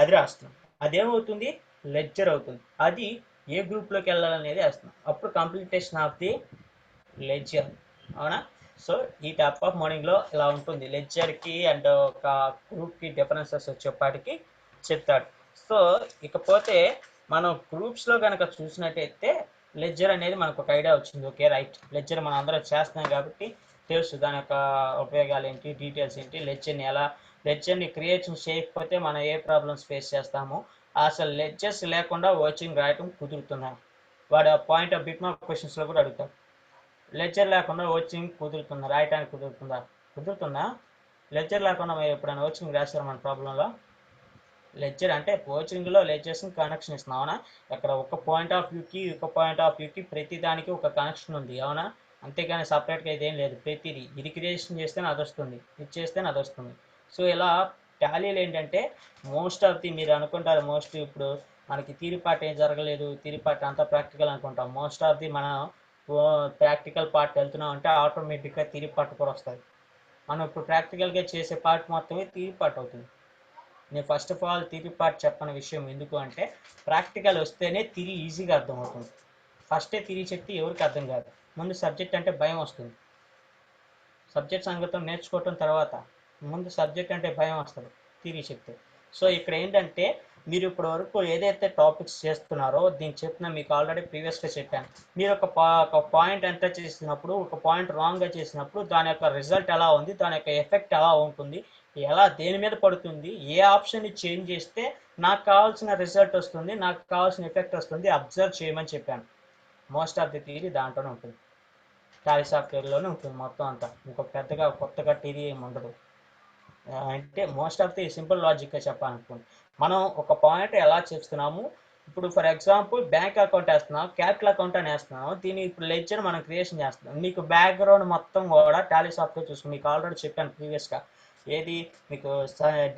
అది రాస్తున్నాం, అదేమవుతుంది లెడ్జర్ అవుతుంది. అది ఏ గ్రూప్లోకి వెళ్ళాలనేది వేస్తున్నాం, అప్పుడు కంప్లీటేషన్ ఆఫ్ ది లెడ్జర్. అవునా? సో ఈ టైప్ ఆఫ్ మోడలింగ్లో ఇలా ఉంటుంది. లెడ్జర్కి అండ్ ఒక గ్రూప్కి డిఫరెన్సెస్ వచ్చేపాటికి చెప్తాడు. సో ఇకపోతే మనం గ్రూప్స్లో కనుక చూసినట్టయితే లెడ్జర్ అనేది మనకు ఒక ఐడియా వచ్చింది. ఓకే రైట్, లెడ్జర్ మనం అందరం చేస్తున్నాం కాబట్టి తెలుసు దాని యొక్క ఉపయోగాలు ఏంటి, డీటెయిల్స్ ఏంటి, లెడ్జర్ని క్రియేషన్ చేయకపోతే మనం ఏ ప్రాబ్లమ్స్ ఫేస్ చేస్తామో, అసలు లెడ్జర్స్ లేకుండా వర్చింగ్ రాయటం కుదురుతుందా, వాడు పాయింట్ ఆఫ్ బిట్ మార్క్ క్వశ్చన్స్లో కూడా అడుగుతాం. లెడ్జర్ లేకుండా వర్చింగ్ కుదురుతుందా, రాయటానికి కుదురుతుందా? లెడ్జర్ లేకుండా మీరు ఎప్పుడైనా వర్చింగ్ రాశారు మన ప్రాబ్లంలో? లెడ్జర్ అంటే కోచింగ్లో లెడ్జర్స్ని కనెక్షన్ ఇస్తున్నాం. అవునా? అక్కడ ఒక పాయింట్ ఆఫ్ వ్యూకి ప్రతి దానికి ఒక కనెక్షన్ ఉంది. అవునా? అంతేగాని సపరేట్గా ఇదేం లేదు. ప్రతిదీ ఇది క్రియేషన్ చేస్తేనే అది వస్తుంది, ఇది చేస్తేనే అది వస్తుంది. సో ఇలా టాలీలు ఏంటంటే మోస్ట్ ఆఫ్ ది మీరు అనుకుంటారు, మోస్ట్ ఇప్పుడు మనకి థియరీ పార్ట్ ఏం జరగలేదు, థియరీ పార్ట్ అంతా ప్రాక్టికల్ అనుకుంటాం. మోస్ట్ ఆఫ్ ది మనం ప్రాక్టికల్ పార్ట్ వెళ్తున్నాం అంటే ఆటోమేటిక్గా థియరీ పార్ట్ కూడా వస్తుంది. మనం ఇప్పుడు ప్రాక్టికల్గా చేసే పార్ట్ మొత్తమే థియరీ పార్ట్ అవుతుంది. నేను first of all theory part చెప్పని విషయం ఎందుకు అంటే, ప్రాక్టికల్ వస్తేనే థియరీ ఈజీగా అర్థమవుతుంది. ఫస్టే థియరీ చెప్తే ఎవరికి అర్థం కాదు. ముందు సబ్జెక్ట్ అంటే భయం వస్తుంది, సబ్జెక్ట్ సంగతం నేర్చుకోవటం తర్వాత ముందు సబ్జెక్ట్ అంటే భయం వస్తుంది థియరీ చెప్తే. సో ఇక్కడ ఏంటంటే మీరు ఇప్పటి వరకు ఏదైతే టాపిక్స్ చేస్తున్నారో దీన్ని చెప్పిన మీకు ఆల్రెడీ ప్రీవియస్గా చెప్పాను. మీరు ఒక పాయింట్ ఎంటర్ చేసినప్పుడు, ఒక పాయింట్ రాంగ్గా చేసినప్పుడు దాని యొక్క రిజల్ట్ ఎలా ఉంది, దాని యొక్క ఎఫెక్ట్ ఎలా ఉంటుంది, ఎలా దేని మీద పడుతుంది, ఏ ఆప్షన్ని చేంజ్ చేస్తే నాకు కావాల్సిన రిజల్ట్ వస్తుంది, నాకు కావాల్సిన ఎఫెక్ట్ వస్తుంది, అబ్జర్వ్ చేయమని చెప్పాను. మోస్ట్ ఆఫ్ ది థియరీ దాంట్లోనే ఉంటుంది, టాలీ సాఫ్ట్వేర్లోనే ఉంటుంది మొత్తం అంతా. ఇంకొక పెద్దగా కొత్తగా థియరీ ఏమి ఉండదు. అంటే మోస్ట్ ఆఫ్ ది సింపుల్ లాజిక్గా చెప్పాలనుకోండి, మనం ఒక పాయింట్ ఎలా చేస్తున్నాము. ఇప్పుడు ఫర్ ఎగ్జాంపుల్ బ్యాంక్ అకౌంట్ వేస్తున్నాం, క్యాపిటల్ అకౌంట్ అని వేస్తున్నాం. దీన్ని ఇప్పుడు లెడ్జర్ మనం క్రియేషన్ చేస్తున్నాం. మీకు బ్యాక్గ్రౌండ్ మొత్తం కూడా టాలీ సాఫ్ట్వేర్ చూసుకుని మీకు ఆల్రెడీ చెప్పాను ప్రీవియస్గా, ఏది మీకు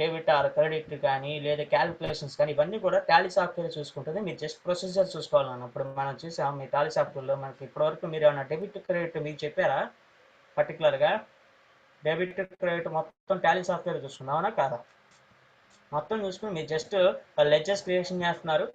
డెబిట్ ఆర్ క్రెడిట్ కానీ లేదా క్యాలిక్యులేషన్స్ కానీ ఇవన్నీ కూడా టాలీ సాఫ్ట్వేర్ చూసుకుంటుంది. మీరు జస్ట్ ప్రొసీజర్ చూసుకోవాలన్న. ఇప్పుడు మనం చూసాం మీ టాలీ సాఫ్ట్వేర్లో మనకి ఇప్పటివరకు మీరు ఏమైనా డెబిట్ క్రెడిట్ మీకు చెప్పారా పర్టికులర్గా? డెబిట్ క్రెడిట్ మొత్తం టాలీ సాఫ్ట్వేర్ చూసుకుందాం, అవునా కాదా? మొత్తం చూసుకుని మీరు జస్ట్ లెడ్జర్స్ క్రియేషన్ చేస్తున్నారు,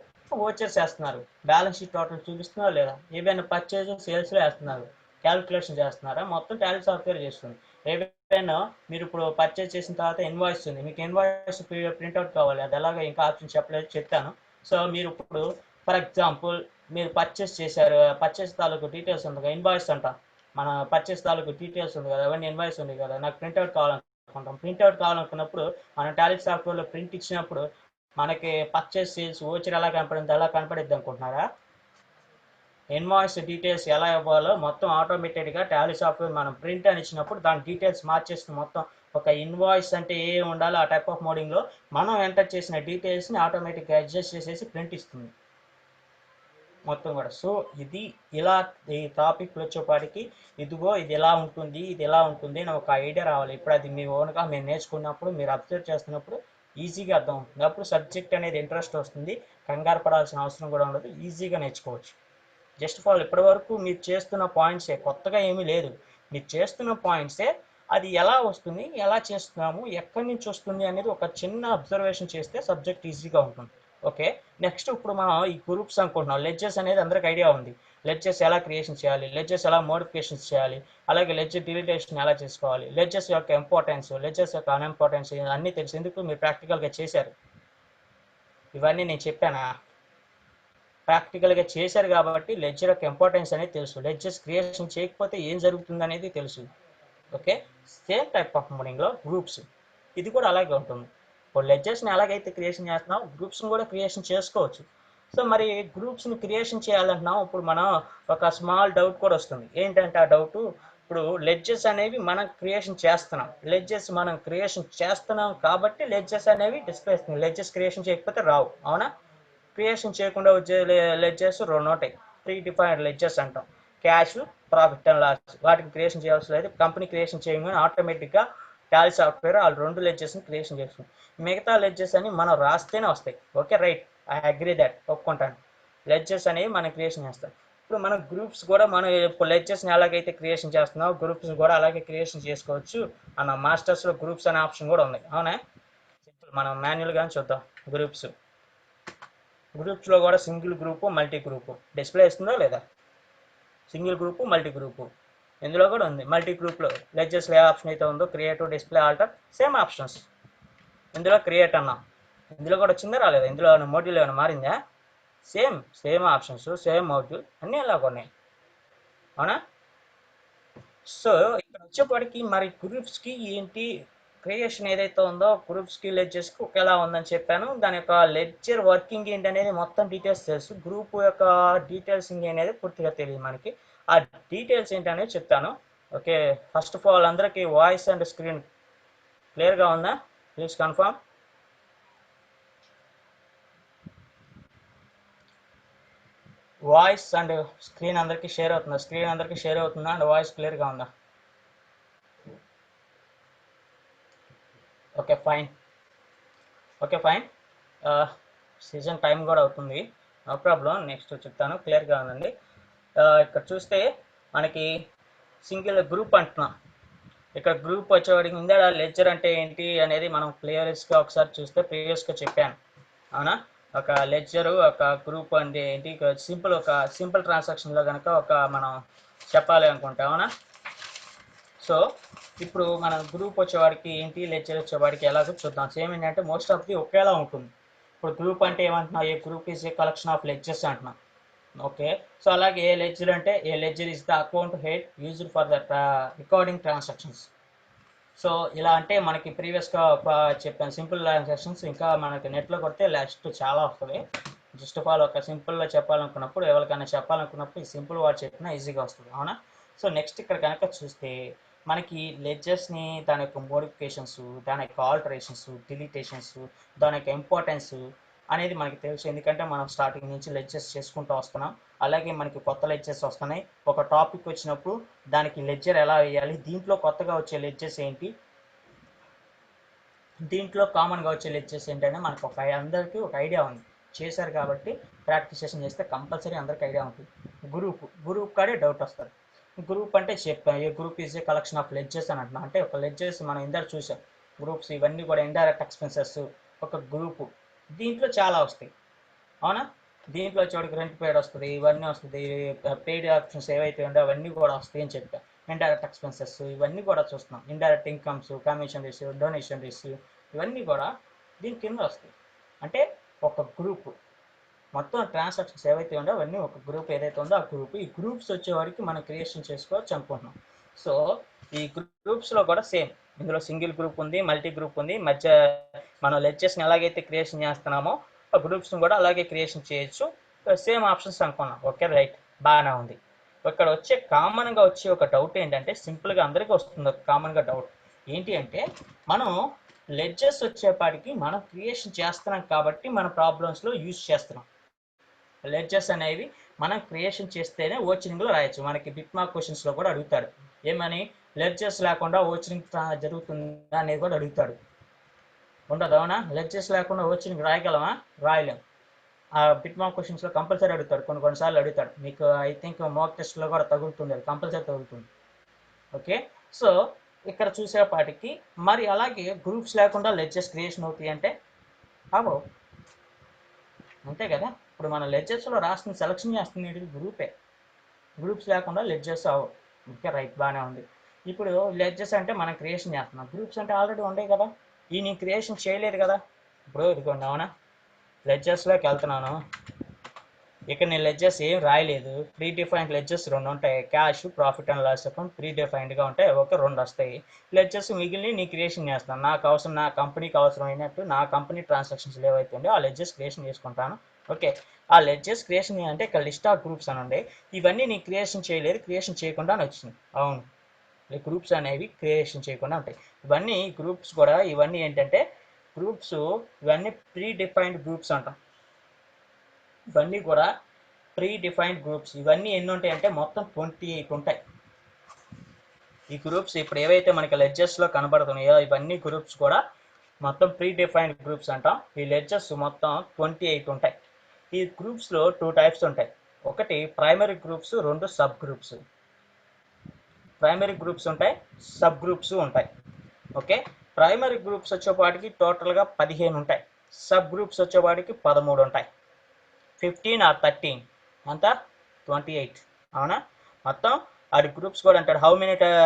ఓచర్స్ వేస్తున్నారు, బ్యాలెన్స్ షీట్ టోటల్ చూపిస్తున్నారా లేదా, ఏవైనా పర్చేజ్ సేల్స్లో వేస్తున్నారు, క్యాలిక్యులేషన్ చేస్తున్నారా, మొత్తం టాలీ సాఫ్ట్వేర్ చేస్తుంది. ఏవైనా మీరు ఇప్పుడు పర్చేజ్ చేసిన తర్వాత ఇన్వాయిస్ ఉంది, మీకు ఇన్వాయిస్ ప్రింట్అవుట్ కావాలి, అది ఎలాగో ఇంకా ఆప్షన్ చెప్పలేదు, చెప్తాను. సో మీరు ఇప్పుడు ఫర్ ఎగ్జాంపుల్ మీరు పర్చేస్ చేశారు, పర్చేస్ తాలూకు డీటెయిల్స్ ఉంది కదా, ఇన్వాయిస్ అంట, మన పర్చేస్ తాలూకు డీటెయిల్స్ ఉంది కదా, అవన్నీ ఇన్వాయిస్ ఉంది కదా, నాకు ప్రింట్అవుట్ కావాలనుకుంటాం. ప్రింట్అవుట్ కావాలనుకున్నప్పుడు మనం టాలీ సాఫ్ట్వేర్లో ప్రింట్ ఇచ్చినప్పుడు మనకి పర్చేస్ సేల్స్ ఓచర్ ఎలా కనపడింది అలా కనపడిద్ది అనుకుంటున్నారా? ఇన్వాయిస్ డీటెయిల్స్ ఎలా ఇవ్వాలో మొత్తం ఆటోమేటెడ్గా టాలీ సాఫ్ట్వేర్ మనం ప్రింట్ అని ఇచ్చినప్పుడు దాని డీటెయిల్స్ మార్చేస్తుంది. మొత్తం ఒక ఇన్వాయిస్ అంటే ఏ ఉండాలో ఆ టైప్ ఆఫ్ మోడింగ్లో మనం ఎంటర్ చేసిన డీటెయిల్స్ని ఆటోమేటిక్గా అడ్జస్ట్ చేసేసి ప్రింట్ ఇస్తుంది మొత్తం కూడా. సో ఇది ఇలా ఈ టాపిక్లు వచ్చేపాటికి ఇదిగో ఇది ఎలా ఉంటుంది, ఇది ఎలా ఉంటుంది అని ఒక ఐడియా రావాలి. ఇప్పుడు అది మీ ఓన్గా మీరు నేర్చుకున్నప్పుడు, మీరు అబ్జర్వ్ చేస్తున్నప్పుడు ఈజీగా అర్థం అవుతుంది. అప్పుడు సబ్జెక్ట్ అనేది ఇంట్రెస్ట్ వస్తుంది, కంగారు పడాల్సిన అవసరం కూడా ఉండదు, ఈజీగా నేర్చుకోవచ్చు. జస్ట్ ఫర్ ఇప్పటి వరకు మీరు చేస్తున్న పాయింట్సే, కొత్తగా ఏమీ లేదు. మీరు చేస్తున్న పాయింట్సే, అది ఎలా వస్తుంది, ఎలా చేస్తున్నాము, ఎక్కడి నుంచి వస్తుంది అనేది ఒక చిన్న అబ్జర్వేషన్ చేస్తే సబ్జెక్ట్ ఈజీగా ఉంటుంది. ఓకే, నెక్స్ట్ ఇప్పుడు మనం ఈ గ్రూప్స్ అనుకుంటున్నాం. లెడ్జర్స్ అనేది అందరికి ఐడియా ఉంది, లెడ్జర్స్ ఎలా క్రియేషన్ చేయాలి, లెడ్జర్స్ ఎలా మోడిఫికేషన్స్ చేయాలి, అలాగే లెడ్జర్ డిలీటేషన్ ఎలా చేసుకోవాలి, లెడ్జర్స్ యొక్క ఇంపార్టెన్స్, లెడ్జర్స్ యొక్క అన్ఇంపార్టెన్స్ అన్నీ తెలిసి, ఎందుకు మీరు ప్రాక్టికల్గా చేశారు, ఇవన్నీ నేను చెప్పానా? ప్రాక్టికల్గా చేశారు కాబట్టి లెడ్జర్ యొక్క ఇంపార్టెన్స్ అనేది తెలుసు, లెడ్జర్స్ క్రియేషన్ చేయకపోతే ఏం జరుగుతుంది అనేది తెలుసు. ఓకే, సేమ్ టైప్ ఆఫ్ మోడింగ్లో గ్రూప్స్ ఇది కూడా అలాగే ఉంటుంది. ఇప్పుడు లెడ్జర్స్ని ఎలాగైతే క్రియేషన్ చేస్తున్నాం, గ్రూప్స్ని కూడా క్రియేషన్ చేసుకోవచ్చు. సో మరి గ్రూప్స్ని క్రియేషన్ చేయాలంటున్నాం. ఇప్పుడు మనం ఒక స్మాల్ డౌట్ కూడా వస్తుంది. ఏంటంటే ఆ డౌట్, ఇప్పుడు లెడ్జర్స్ అనేవి మనం క్రియేషన్ చేస్తున్నాం కాబట్టి లెడ్జర్స్ అనేవి డిస్ప్లే ఇస్తుంది. లెడ్జర్స్ క్రియేషన్ చేయకపోతే రావు, అవునా? క్రియేషన్ చేయకుండా వచ్చే లెడ్జర్స్ రెండు ఉంటాయి, ప్రీ డిఫైన్డ్ లెడ్జర్స్ అంటాం, క్యాష్, ప్రాఫిట్ అండ్ లాస్. వాటికి క్రియేషన్ చేయాల్సిన లేదు, కంపెనీ క్రియేషన్ చేయగానే ఆటోమేటిక్గా టాలీ సాఫ్ట్వేర్ ఆ రెండు లెడ్జర్స్ని క్రియేషన్ చేస్తుంది. మిగతా లెడ్జర్స్ అని మనం రాస్తేనే వస్తాయి. Okay right, I agree that, ఒప్పుకుంటాను. లెడ్జర్స్ అనేవి మనం క్రియేషన్ చేస్తాం. ఇప్పుడు మనం గ్రూప్స్ కూడా మనం ఇప్పుడు లెక్చర్స్ని ఎలాగైతే క్రియేషన్ చేస్తున్నామో గ్రూప్స్ కూడా అలాగే క్రియేషన్ చేసుకోవచ్చు అన్న మాస్టర్స్లో గ్రూప్స్ అనే ఆప్షన్ కూడా ఉంది. అవునా, మనం మాన్యువల్గానే చూద్దాం. గ్రూప్స్లో కూడా single group multi group display ఇస్తుందో లేదా? సింగిల్ గ్రూపు మల్టీ గ్రూపు ఇందులో కూడా ఉంది. మల్టీ గ్రూప్లో లెక్చర్స్లో ఏ ఆప్షన్ అయితే ఉందో creative, display, alter same options. ఇందులో క్రియేట్ అన్నాం, ఇందులో కూడా వచ్చిందా రాలేదా? ఇందులో మోడ్యూల్ ఏమైనా మారిందా? సేమ్ ఆప్షన్స్, సేమ్ మోడ్యూల్ అన్నీ అలాగ ఉన్నాయి. అవునా? సో ఇక్కడ వచ్చేప్పటికి మరి గ్రూప్స్కి ఏంటి క్రియేషన్ ఏదైతే ఉందో గ్రూప్స్కి లెడ్జర్స్కి ఒకేలా ఉందని చెప్పాను. దాని యొక్క లెడ్జర్ వర్కింగ్ ఏంటి అనేది మొత్తం డీటెయిల్స్ తెలుసు. గ్రూప్ యొక్క డీటెయిల్స్ అనేది పూర్తిగా తెలియదు మనకి. ఆ డీటెయిల్స్ ఏంటి అనేది చెప్తాను. ఓకే, ఫస్ట్ ఆఫ్ ఆల్ అందరికీ వాయిస్ అండ్ స్క్రీన్ క్లియర్గా ఉందా? Please confirm. Voice and screen అందరికీ షేర్ అవుతుందా? స్క్రీన్ అందరికీ షేర్ అవుతుందా అండ్ వాయిస్ క్లియర్గా ఉందా? Okay fine. సీజన్ టైం కూడా అవుతుంది, నో ప్రాబ్లం. నెక్స్ట్ చెప్తాను, క్లియర్గా ఉందండి. ఇక్కడ చూస్తే మనకి సింగిల్ గ్రూప్ అంటున్నాం. ఇక్కడ గ్రూప్ వచ్చేవాడికి ముందే లెడ్జర్ అంటే ఏంటి అనేది మనం క్లియర్స్గా ఒకసారి చూస్తే ప్రీవియస్గా చెప్పాను. అవునా, ఒక లెడ్జరు ఒక గ్రూప్ అంటే ఏంటి, ఒక సింపుల్ ట్రాన్సాక్షన్లో కనుక మనం చెప్పాలి అనుకుంటా. అవునా, సో ఇప్పుడు మన గ్రూప్ వచ్చేవాడికి ఏంటి, లెక్చర్ వచ్చేవాడికి ఎలాగో చూద్దాం. సేమ్ ఏంటంటే మోస్ట్ ఆఫ్ ది ఒకేలా ఉంటుంది. ఇప్పుడు గ్రూప్ అంటే ఏమంటున్నా, a group is a collection of ledgers అంటున్నాం. ఓకే, సో అలాగే ఏ లెక్చర్ అంటే a ledger is the account head used for the recording transactions. So ఇలా అంటే మనకి ప్రీవియస్గా చెప్పాను సింపుల్ ట్రాన్సాక్షన్స్. ఇంకా మనకి నెట్లో కొడితే లాస్ట్ చాలా వస్తుంది. జస్ట్ ఆఫ్ ఆల్ ఒక సింపుల్గా చెప్పాలనుకున్నప్పుడు, ఎవరికైనా చెప్పాలనుకున్నప్పుడు ఈ సింపుల్ వర్డ్ చెప్పినా ఈజీగా వస్తుంది. అవునా, సో నెక్స్ట్ ఇక్కడ కనుక చూస్తే మనకి లెడ్జర్స్ని దాని యొక్క మోడిఫికేషన్స్, దాని యొక్క ఆల్టరేషన్స్, డిలీటేషన్స్, దాని యొక్క ఇంపార్టెన్స్ అనేది మనకి తెలుసు. ఎందుకంటే మనం స్టార్టింగ్ నుంచి లెడ్జర్స్ చేసుకుంటూ వస్తున్నాం. అలాగే మనకి కొత్త లెడ్జర్స్ వస్తున్నాయి. ఒక టాపిక్ వచ్చినప్పుడు దానికి లెడ్జర్ ఎలా వేయాలి, దీంట్లో కొత్తగా వచ్చే లెడ్జర్స్ ఏంటి, దీంట్లో కామన్గా వచ్చే లెక్చర్స్ ఏంటంటే మనకు అందరికీ ఒక ఐడియా ఉంది. చేశారు కాబట్టి ప్రాక్టీస్ సెషన్ చేస్తే కంపల్సరీ అందరికి ఐడియా ఉంటుంది. గ్రూప్ కాడే డౌట్ వస్తుంది. గ్రూప్ అంటే చెప్పాం, a group is a collection of ledgers అని అంటున్నాం. అంటే ఒక లెడ్జర్స్ మనం ఇందాక చూసాం. గ్రూప్స్ ఇవన్నీ కూడా ఇండైరెక్ట్ ఎక్స్పెన్సెస్ ఒక గ్రూపు, దీంట్లో చాలా వస్తాయి. అవునా, దీంట్లో వచ్చేవాడికి రెంట్ పేడ్ వస్తుంది, ఇవన్నీ వస్తుంది. పెయిడ్ ఆప్షన్స్ ఏవైతే ఉండో అవన్నీ కూడా వస్తాయి అని చెప్పాను. ఇండైరెక్ట్ ఎక్స్పెన్సెస్ ఇవన్నీ కూడా చూస్తున్నాం. Indirect incomes, commission receive, donation receive, ఇవన్నీ కూడా దీని కింద వస్తాయి. అంటే ఒక గ్రూప్ మొత్తం ట్రాన్సాక్షన్స్ ఏవైతే ఉండో అవన్నీ ఒక గ్రూప్ ఏదైతే ఉందో ఆ గ్రూప్. ఈ గ్రూప్స్ వచ్చేవాడికి మనం క్రియేషన్ చేసుకోవచ్చు అనుకుంటున్నాం. సో ఈ గ్రూప్స్లో కూడా సేమ్, ఇందులో సింగిల్ గ్రూప్ ఉంది, మల్టీ గ్రూప్ ఉంది. మధ్య మనం లెక్చర్స్ని ఎలాగైతే క్రియేషన్ చేస్తున్నామో ఆ గ్రూప్స్ని కూడా అలాగే క్రియేషన్ చేయొచ్చు. సేమ్ ఆప్షన్స్ అనుకున్నాం. ఓకే రైట్, బాగానే ఉంది. ఇక్కడ కామన్గా వచ్చే ఒక డౌట్ ఏంటంటే, సింపుల్గా అందరికీ వస్తుంది ఒక కామన్గా డౌట్ ఏంటి అంటే, మనం లెడ్జర్స్ వచ్చేపాటికి మనం క్రియేషన్ చేస్తున్నాం కాబట్టి మన ప్రాబ్లమ్స్లో యూజ్ చేస్తున్నాం. లెడ్జర్స్ అనేవి మనం క్రియేషన్ చేస్తేనే ఓచరింగ్లో రాయొచ్చు. మనకి బిట్ మార్క్ క్వశ్చన్స్లో కూడా అడుగుతాడు, ఏమని లెడ్జర్స్ లేకుండా ఓచరింగ్ జరుగుతుందా అనేది కూడా అడుగుతాడు. ఉండదు. అవునా, లెడ్జర్స్ లేకుండా ఓచరింగ్ రాయగలమా? రాయలేం. ఆ బిట్ మార్క్ క్వశ్చన్స్లో కంపల్సరీ అడుగుతాడు, కొన్నిసార్లు అడుగుతాడు. మీకు ఐ థింక్ మాక్ టెస్ట్లో కూడా తగులుతుంది, అది కంపల్సరీ తగులుతుంది. ఓకే, సో ఇక్కడ చూసేపాటికి మరి అలాగే గ్రూప్స్ లేకుండా లెడ్జర్స్ క్రియేషన్ అవుతాయి అంటే అవో, అంతే కదా. ఇప్పుడు మన లెడ్జర్స్లో రాసిన సెలక్షన్ చేస్తుంది గ్రూపే, గ్రూప్స్ లేకుండా లెడ్జర్స్ అవ్వవు. ఓకే రైట్, బాగానే ఉంది. ఇప్పుడు లెడ్జర్స్ అంటే మనం క్రియేషన్ చేస్తున్నాం, గ్రూప్స్ అంటే ఆల్రెడీ ఉండే కదా, ఈ నేను క్రియేషన్ చేయలేదు కదా. ఇప్పుడు ఇదిగోండి, అవునా, లెడ్జర్స్లోకి వెళ్తున్నాను. ఇక్కడ నేను లెడ్జర్స్ ఏం రాయలేదు. ప్రీ డిఫైన్డ్ లెడ్జర్స్ 2 ఉంటాయి, cash, profit and loss account pre డిఫైన్డ్గా ఉంటాయి. ఓకే, 2 వస్తాయి. లెడ్జర్స్ మిగిలిన నీ క్రియేషన్ చేస్తాను, నాకు అవసరం, నా కంపెనీకి అవసరం అయినట్టు, నా కంపెనీ ట్రాన్సాక్షన్స్ ఏవైతే ఉండే ఆ లెడ్జర్స్ క్రియేషన్ చేసుకుంటాను. ఓకే, ఆ లెడ్జర్స్ క్రియేషన్ అంటే ఇక్కడ లిస్ట్ ఆఫ్ గ్రూప్స్ అని ఉండే, ఇవన్నీ నీ క్రియేషన్ చేయలేదు, క్రియేషన్ చేయకుండా అని వచ్చింది. అవును, గ్రూప్స్ అనేవి క్రియేషన్ చేయకుండా ఉంటాయి. ఇవన్నీ గ్రూప్స్ కూడా, ఇవన్నీ ఏంటంటే గ్రూప్స్, ఇవన్నీ ప్రీ డిఫైన్డ్ గ్రూప్స్ అంటాం. ఇవన్నీ కూడా ప్రీ డిఫైన్డ్ గ్రూప్స్. ఇవన్నీ ఎన్ని ఉంటాయి అంటే మొత్తం 28 ఉంటాయి. ఈ గ్రూప్స్ ఇప్పుడు ఏవైతే మనకి లెడ్జర్స్లో కనబడుతున్నాయో ఇవన్నీ గ్రూప్స్ కూడా మొత్తం ప్రీ డిఫైన్డ్ గ్రూప్స్ అంటాం. ఈ లెడ్జర్స్ మొత్తం 28 ఉంటాయి. ఈ గ్రూప్స్లో 2 టైప్స్ ఉంటాయి. ఒకటి ప్రైమరీ గ్రూప్స్, రెండు సబ్ గ్రూప్స్. ప్రైమరీ గ్రూప్స్ ఉంటాయి, సబ్ గ్రూప్స్ ఉంటాయి. ఓకే, ప్రైమరీ గ్రూప్స్ వచ్చేపాటికి టోటల్గా 15 ఉంటాయి, సబ్ గ్రూప్స్ వచ్చేపాటికి 13 ఉంటాయి. 15 ఆర్ 13 అంత 28. అవునా, మొత్తం ఆడి గ్రూప్స్ కూడా అంటాడు.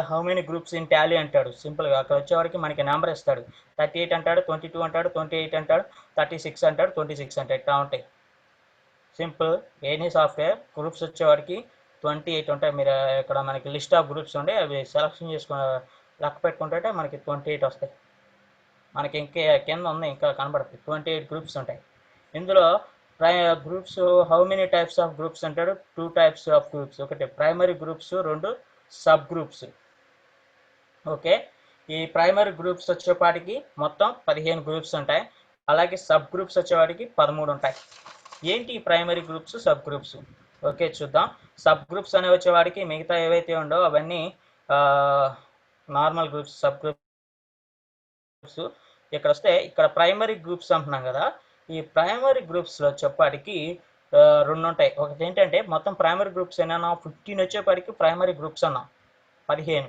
How many groups in Tally అంటాడు సింపుల్గా. అక్కడ వచ్చేవరకు మనకి నెంబర్ ఇస్తాడు. 38 అంటాడు, 22 అంటాడు, 28 అంటాడు, 36 అంటాడు, 26 అంటాడు. ఇట్లా ఉంటాయి. సింపుల్, ఎనీ సాఫ్ట్వేర్ గ్రూప్స్ వచ్చేవాడికి 28 ఉంటాయి. మీరు ఇక్కడ మనకి లిస్ట్ ఆఫ్ గ్రూప్స్ ఉండే అవి సెలెక్షన్ చేసుకుని లెక్క పెట్టుకుంటే మనకి 28 వస్తాయి. మనకి కింద ఉంది ఇంకా కనబడుతుంది, 28 గ్రూప్స్ ఉంటాయి. ఇందులో groups how many types of groups అంటాడు. 2 టైప్స్ ఆఫ్ గ్రూప్స్, ఒకటి ప్రైమరీ గ్రూప్స్, రెండు సబ్ గ్రూప్స్. ఓకే, ఈ ప్రైమరీ గ్రూప్స్ వచ్చేపాటికి మొత్తం 15 గ్రూప్స్ ఉంటాయి. అలాగే సబ్ గ్రూప్స్ వచ్చేవాడికి 13 ఉంటాయి. ఏంటి primary groups, sub groups? Okay చూద్దాం. సబ్ గ్రూప్స్ అనే వచ్చేవాడికి మిగతా ఏవైతే ఉండో అవన్నీ నార్మల్ గ్రూప్స్, సబ్ గ్రూప్స్. ఇక్కడ వస్తే ఇక్కడ ప్రైమరీ గ్రూప్స్ అంటున్నాం కదా, ఈ ప్రైమరీ గ్రూప్స్లో వచ్చేపాటికి రెండు ఉంటాయి. ఒకటి ఏంటంటే మొత్తం ప్రైమరీ గ్రూప్స్ ఏమన్నా 15 వచ్చేపాటికి ప్రైమరీ గ్రూప్స్ అన్నాం. 15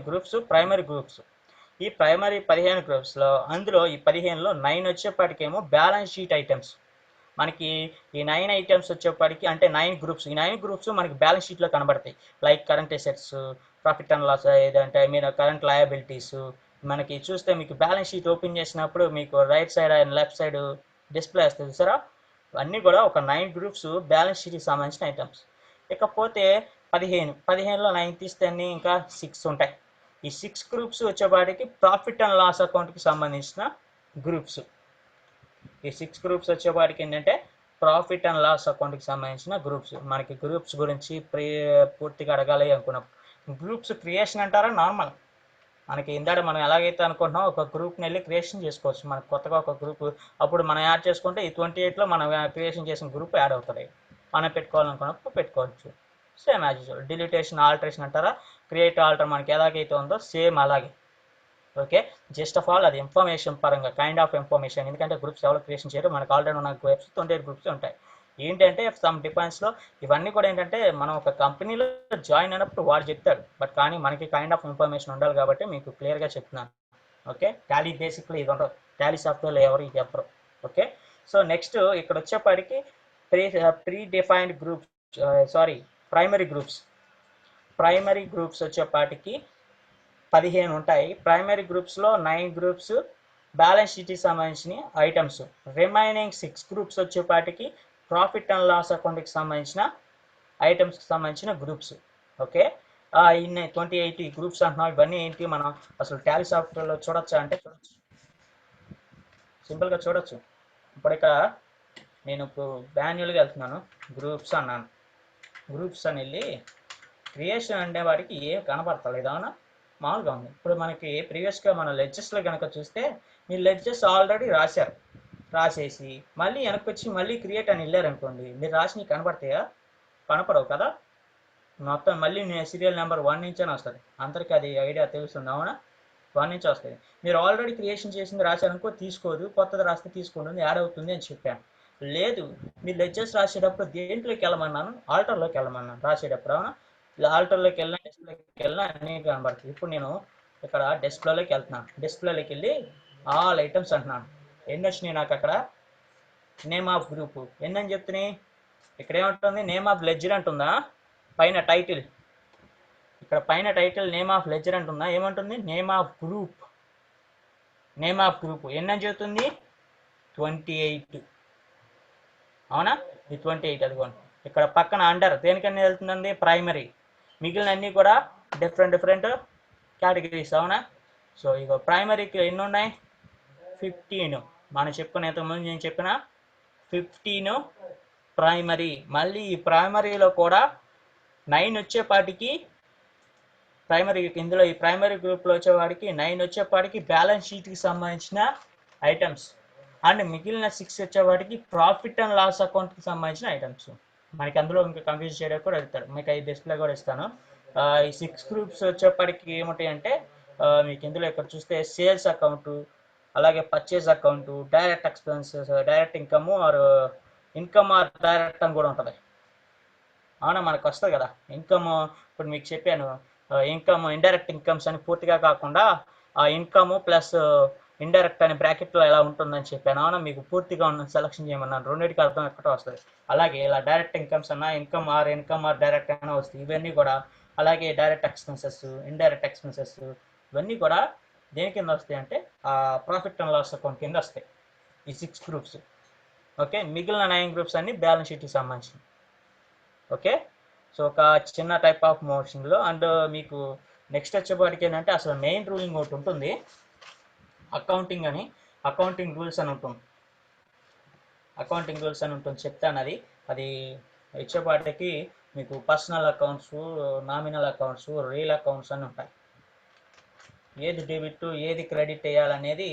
గ్రూప్స్ ప్రైమరీ గ్రూప్స్. ఈ ప్రైమరీ 15 గ్రూప్స్లో అందులో ఈ 15లో 9 వచ్చేపాటికేమో బ్యాలెన్స్ షీట్ ఐటమ్స్. మనకి ఈ 9 ఐటమ్స్ వచ్చేప్పటికి అంటే 9 గ్రూప్స్, ఈ 9 గ్రూప్స్ మనకి బ్యాలెన్స్ షీట్లో కనబడతాయి. Like current assets, profit and loss, ఏదంటే మీరు కరెంట్ లయబిలిటీస్. మనకి చూస్తే మీకు బ్యాలెన్స్ షీట్ ఓపెన్ చేసినప్పుడు మీకు right side and left side display వస్తుంది చూసారా. అన్నీ కూడా ఒక 9 గ్రూప్స్ బ్యాలెన్స్ షీట్కి సంబంధించిన ఐటమ్స్. ఇకపోతే 15లో 9 తీస్తే అన్ని ఇంకా 6 ఉంటాయి. ఈ 6 గ్రూప్స్ వచ్చేపాటికి ప్రాఫిట్ అండ్ లాస్ అకౌంట్కి సంబంధించిన గ్రూప్స్. ఈ 6 గ్రూప్స్ వచ్చేపాటికి ఏంటంటే ప్రాఫిట్ అండ్ లాస్ అకౌంట్కి సంబంధించిన గ్రూప్స్. మనకి గ్రూప్స్ గురించి పూర్తిగా అడగాలి అనుకున్నప్పుడు గ్రూప్స్ క్రియేషన్ అంటారా నార్మల్. మనకి ఇందాక మనం ఎలాగైతే అనుకుంటున్నాం ఒక గ్రూప్ని వెళ్ళి క్రియేషన్ చేసుకోవచ్చు. మనకు కొత్తగా ఒక గ్రూప్ అప్పుడు మనం యాడ్ చేసుకుంటే ఈ 28లో మనం క్రియేషన్ చేసిన గ్రూప్ యాడ్ అవుతుంది. మనం పెట్టుకోవాలనుకున్నప్పుడు పెట్టుకోవచ్చు. Same as usual. Deletion, alteration అంటారా, క్రియేట్ ఆల్టర్ మనకి ఎలాగైతే ఉందో సేమ్ అలాగే. ఓకే, జస్ట్ ఆఫ్ ఆల్ అది ఇన్ఫర్మేషన్ పరంగా, కైండ్ ఆఫ్ ఇన్ఫర్మేషన్. ఎందుకంటే గ్రూప్స్ ఎవరు క్రియేషన్ చేయరు, మనకు ఆల్రెడీ ఉన్న గ్రూప్స్ 28 గ్రూప్స్ ఉంటాయి. ఏంటంటే సమ్ డిపెండ్స్లో ఇవన్నీ కూడా ఏంటంటే మనం ఒక కంపెనీలో జాయిన్ అయినప్పుడు వాడు చెప్తాడు, బట్ కానీ మనకి కైండ్ ఆఫ్ ఇన్ఫర్మేషన్ ఉండాలి కాబట్టి మీకు క్లియర్గా చెప్తున్నాను. ఓకే, టాలీ బేసిక్లీ ఇది ఉండదు, టాలీ సాఫ్ట్వేర్లో ఎవరు చెప్పరు. ఓకే, సో నెక్స్ట్ ఇక్కడ వచ్చేప్పటికి pre defined groups, primary groups వచ్చేపాటికి 15 ఉంటాయి. ప్రైమరీ గ్రూప్స్లో 9 గ్రూప్స్ బ్యాలెన్స్ షీట్కి సంబంధించిన ఐటమ్స్. రిమైనింగ్ 6 గ్రూప్స్ వచ్చేపాటికి ప్రాఫిట్ అండ్ లాస్ అకౌంట్కి సంబంధించిన ఐటమ్స్కి సంబంధించిన గ్రూప్స్. ఓకే, ఇన్ని 28 గ్రూప్స్ అంటున్నాం. ఇవన్నీ ఏంటి మనం అసలు టాలీ సాఫ్ట్వేర్లో చూడొచ్చా అంటే చూడొచ్చు, సింపుల్గా చూడొచ్చు. ఇప్పుడు ఇక్కడ నేను ఇప్పుడు మాన్యువల్గా వెళ్తున్నాను, గ్రూప్స్ అన్నాను. గ్రూప్స్ అని వెళ్ళి క్రియేషన్ అంటే వాడికి ఏం కనపడతలేదు. అవునా, మామూలుగా ఉంది. ఇప్పుడు మనకి ప్రీవియస్గా మన లెడ్జెస్లో కనుక చూస్తే మీరు లెడ్జెస్ ఆల్రెడీ రాసేసి మళ్ళీ వెనక్కి వచ్చి మళ్ళీ క్రియేట్ అని వెళ్ళారనుకోండి, మీరు రాసినవి కనపడతాయా? కనపడవు కదా. మొత్తం మళ్ళీ సీరియల్ నెంబర్ 1 నుంచే వస్తుంది. అందరికీ అది ఐడియా తెలుస్తుంది. అవునా, 1 నుంచి వస్తుంది. మీరు ఆల్రెడీ క్రియేషన్ చేసింది రాశారనుకో తీసుకోదు, కొత్తది రాస్తే తీసుకుంటుంది, యాడ్ అవుతుంది అని చెప్పాను. లేదు, మీరు లెడ్జెస్ రాసేటప్పుడు దేంట్లోకి వెళ్ళమన్నాను, ఆల్టర్లోకి వెళ్ళమన్నాను రాసేటప్పుడు. అవునా, ఆల్టర్లోకి వెళ్ళినా డిస్ప్లేకి వెళ్ళినా అన్నీ కనబడుతుంది. ఇప్పుడు నేను ఇక్కడ డిస్ప్లేలోకి వెళ్తున్నాను. డిస్ప్లేలోకి వెళ్ళి ఆల్ ఐటమ్స్ అంటున్నాను. ఎన్ని వచ్చినాయి నాకు అక్కడ? నేమ్ ఆఫ్ గ్రూప్ ఎన్ని అని చెప్తున్నాయి? ఇక్కడ ఏమంటుంది? నేమ్ ఆఫ్ లెడ్జర్ అంటుందా? పైన టైటిల్, ఇక్కడ పైన టైటిల్ నేమ్ ఆఫ్ లెడ్జర్ అంటుందా? ఏమంటుంది? నేమ్ ఆఫ్ గ్రూప్ ఎన్ని అని చెప్తుంది? 28. అవునా, ఈ 28 అదిగోండి. ఇక్కడ పక్కన అండర్ దేనికన్నా వెళ్తుందండి? ప్రైమరీ. మిగిలిన అన్నీ కూడా డిఫరెంట్ కేటగిరీస్. అవునా, సో ఇక ప్రైమరీకి ఎన్ని ఉన్నాయి? 15. మనం చెప్పుకున్న ఇంతకుముందు నేను చెప్పిన 15 ప్రైమరీ. మళ్ళీ ఈ ప్రైమరీలో కూడా 9 వచ్చేపాటికి ప్రైమరీ, ఇందులో ఈ ప్రైమరీ గ్రూప్లో వచ్చేవాడికి 9 వచ్చేపాటికి బ్యాలెన్స్ షీట్కి సంబంధించిన ఐటమ్స్. అండ్ మిగిలిన 6 వచ్చేవాడికి ప్రాఫిట్ అండ్ లాస్ అకౌంట్కి సంబంధించిన ఐటమ్స్. మనకి అందులో ఇంకా కన్ఫ్యూజ్ చేయడానికి కూడా వెళ్తారు. మీకు ఈ డిస్ప్లే కూడా ఇస్తాను. ఈ 6 గ్రూప్స్ వచ్చేప్పటికి ఏముంటాయి అంటే మీకు ఇందులో ఇక్కడ చూస్తే సేల్స్ అకౌంటు, అలాగే purchase account, direct expenses, direct income or income or direct అని కూడా ఉంటుంది. అవునా, మనకు వస్తుంది కదా ఇన్కమ్. ఇప్పుడు మీకు చెప్పాను ఇన్కమ్, ఇండైరెక్ట్ ఇన్కమ్స్ అని పూర్తిగా కాకుండా ఆ ఇన్కమ్ ప్లస్ ఇండైరెక్ట్ అనే బ్రాకెట్లో ఎలా ఉంటుందని చెప్పాను. అవునా, మీకు పూర్తిగా ఉన్న సెలక్షన్ చేయమన్నాను, రెండింటికి అర్థం ఎక్కడో వస్తుంది. అలాగే ఇలా డైరెక్ట్ ఇన్కమ్స్ అన్న ఇన్కమ్ ఆర్ డైరెక్ట్ అయినా వస్తుంది. ఇవన్నీ కూడా అలాగే డైరెక్ట్ ఎక్స్పెన్సెస్, ఇండైరెక్ట్ ఎక్స్పెన్సెస్, ఇవన్నీ కూడా దేని కింద వస్తాయి అంటే ప్రాఫిట్ అండ్ లాస్ అకౌంట్ కింద వస్తాయి ఈ 6 గ్రూప్స్. ఓకే, మిగిలిన 9 గ్రూప్స్ అన్ని బ్యాలెన్స్ షీట్కి సంబంధించి. ఓకే, సో ఒక చిన్న టైప్ ఆఫ్ మోషన్లో. అండ్ మీకు నెక్స్ట్ వచ్చేపాటికి ఏంటంటే అసలు మెయిన్ రూలింగ్ ఒకటి ఉంటుంది, అకౌంటింగ్ అని, అకౌంటింగ్ రూల్స్ అని ఉంటుంది. అకౌంటింగ్ రూల్స్ అని ఉంటుంది, చెప్తాను. అది వచ్చేపాటికి మీకు personal accounts, nominal accounts, real accounts అని ఉంటాయి. ఏది డెబిట్ ఏది క్రెడిట్ వేయాలనేది,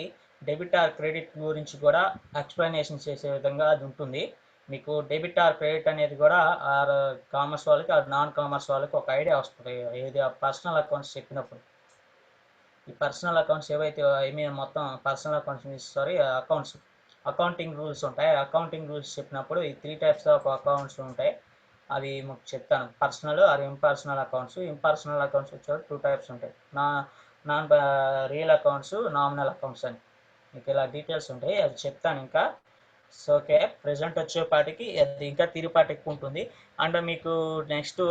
డెబిట్ ఆర్ క్రెడిట్ గురించి కూడా ఎక్స్ప్లెనేషన్ చేసే విధంగా అది ఉంటుంది. మీకు డెబిట్ ఆర్ క్రెడిట్ అనేది కూడా ఆర్ కామర్స్ వాళ్ళకి ఆర్ నాన్ కామర్స్ వాళ్ళకి ఒక ఐడియా వస్తుంది ఏది పర్సనల్ అకౌంట్స్ చెప్పినప్పుడు. ఈ పర్సనల్ అకౌంట్స్ ఏవైతే మొత్తం personal accounts accounts accounting rules ఉంటాయి. అకౌంటింగ్ రూల్స్ చెప్పినప్పుడు ఈ 3 టైప్స్ ఆఫ్ అకౌంట్స్ ఉంటాయి. అవి మీకు చెప్తాను. Personal or impersonal accounts. Impersonal accounts వచ్చేవారు 2 టైప్స్ ఉంటాయి, non real accounts, nominal accounts అని. మీకు ఇలా డీటెయిల్స్ ఉంటాయి, అది చెప్తాను ఇంకా. సో ఓకే, ప్రజెంట్ వచ్చేపాటికి అది ఇంకా తిరిపాటి ఎక్కువ ఉంటుంది. అండ్ మీకు నెక్స్ట్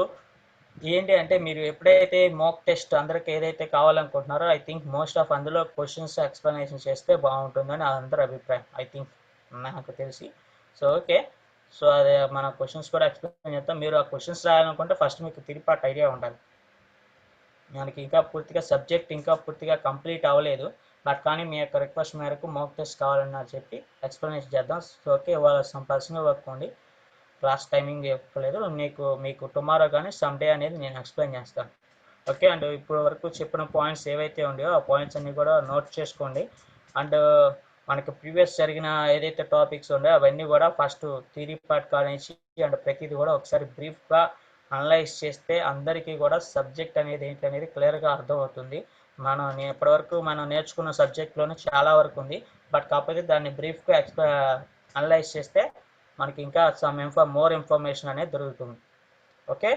ఏంటి అంటే మీరు ఎప్పుడైతే మోక్ టెస్ట్ అందరికి ఏదైతే కావాలనుకుంటున్నారో ఐ థింక్ మోస్ట్ ఆఫ్ అందులో క్వశ్చన్స్ ఎక్స్ప్లెనేషన్ చేస్తే బాగుంటుందని అందరి అభిప్రాయం ఐ థింక్, నాకు తెలిసి. సో ఓకే, సో అదే మన క్వశ్చన్స్ కూడా ఎక్స్ప్లెయిన్ చేస్తాం. మీరు ఆ క్వశ్చన్స్ రాయాలనుకుంటే ఫస్ట్ మీకు తిరిపాటి ఐడియా ఉండాలి. మనకి ఇంకా పూర్తిగా సబ్జెక్ట్ ఇంకా పూర్తిగా కంప్లీట్ అవ్వలేదు, బట్ కానీ మీ యొక్క రిక్వెస్ట్ మేరకు మోక్ టెస్ట్ కావాలని చెప్పి ఎక్స్ప్లెనేషన్ చేద్దాం. సో ఓకే, ఇవాళ సమ్ పర్సనల్ వర్క్ ఉంది, క్లాస్ టైమింగ్ చెప్పలేదు మీకు టుమారో కానీ సండే అనేది నేను ఎక్స్ప్లెయిన్ చేస్తాను. ఓకే, అండ్ ఇప్పుడు వరకు చెప్పిన పాయింట్స్ ఏవైతే ఉన్నాయో ఆ పాయింట్స్ అన్ని కూడా నోట్ చేసుకోండి. అండ్ మనకి ప్రీవియస్ జరిగిన ఏదైతే టాపిక్స్ ఉన్నాయో అవన్నీ కూడా ఫస్ట్ థియరీ పార్ట్ కానించి అండ్ ప్రతిదీ కూడా ఒకసారి బ్రీఫ్గా అనలైజ్ చేస్తే అందరికీ కూడా సబ్జెక్ట్ అనేది ఏంటి అనేది క్లియర్గా అర్థమవుతుంది. నేను ఇప్పటివరకు మనం నేర్చుకున్న సబ్జెక్ట్లోనే చాలా వరకు ఉంది, బట్ కాకపోతే దాన్ని బ్రీఫ్గా అనలైజ్ చేస్తే మనకి ఇంకా మోర్ ఇన్ఫర్మేషన్ అనేది దొరుకుతుంది. Okay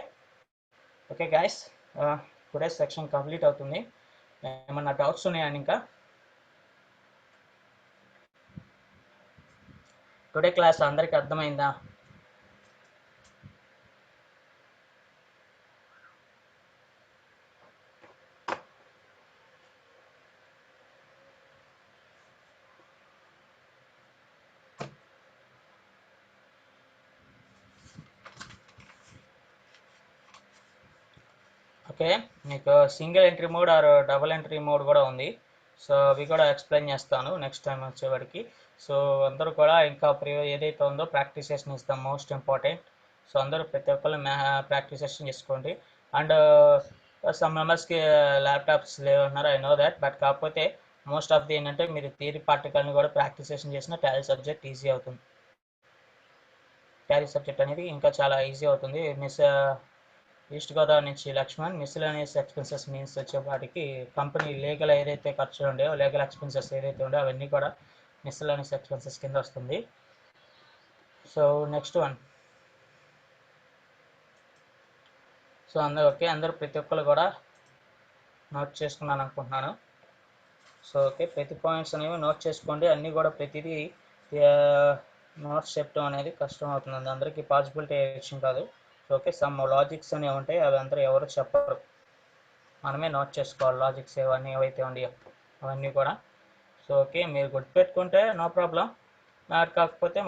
okay guys, today section complete అవుతుంది. ఏమన్నా డౌట్స్ ఉన్నాయా ఇంకా? టుడే క్లాస్ అందరికీ అర్థమైందా? ఓకే, మీకు single entry mode or double entry mode కూడా ఉంది. సో అవి కూడా ఎక్స్ప్లెయిన్ చేస్తాను నెక్స్ట్ టైం వచ్చేవాడికి. సో అందరూ కూడా ఇంకా ఏదైతే ఉందో ప్రాక్టీస్ సెషన్ ఇస్తాం, మోస్ట్ ఇంపార్టెంట్. సో అందరూ ప్రతి ఒక్కరు ప్రాక్టీస్ సెషన్ చేసుకోండి. అండ్ సమ్ మెంబర్స్కి ల్యాప్టాప్స్ లేవన్నారు, ఐ నో దాట్, బట్ కాకపోతే మోస్ట్ ఆఫ్ ది ఏంటంటే మీరు థియరీ పార్టికల్ని కూడా ప్రాక్టీస్ సెషన్ చేసిన టాలీ సబ్జెక్ట్ ఈజీ అవుతుంది. టాలీ సబ్జెక్ట్ అనేది ఇంకా చాలా ఈజీ అవుతుంది. ఈస్ట్ గోదావరి నుంచి లక్ష్మణ్. మిస్సిలేనియస్ ఎక్స్పెన్సెస్ మీన్స్ వచ్చేపాటికి కంపెనీ లీగల్ ఏదైతే ఖర్చులు ఉండేవో, లీగల్ ఎక్స్పెన్సెస్ ఏదైతే ఉండేవో అవన్నీ కూడా మిస్సిలేనియస్ ఎక్స్పెన్సెస్ కింద వస్తుంది. So next one. సో అందరూ ప్రతి ఒక్కరు కూడా నోట్ చేసుకున్నాను అనుకుంటున్నాను. సో ఓకే, ప్రతి పాయింట్స్ అనేవి నోట్ చేసుకోండి. అన్నీ కూడా ప్రతిదీ నోట్స్ చెప్పడం అనేది కష్టం అవుతుంది, అందరికీ పాసిబిలిటీ విషయం కాదు. సో ఓకే, సమ్ లాజిక్స్ అనేవి ఉంటాయి, అవి అందరూ ఎవరు చెప్పరు, మనమే నోట్ చేసుకోవాలి లాజిక్స్ ఏవన్నీ ఏవైతే ఉన్నాయో అవన్నీ కూడా. సో ఓకే, మీరు గుర్తుపెట్టుకుంటే నో ప్రాబ్లం, కాకపోతే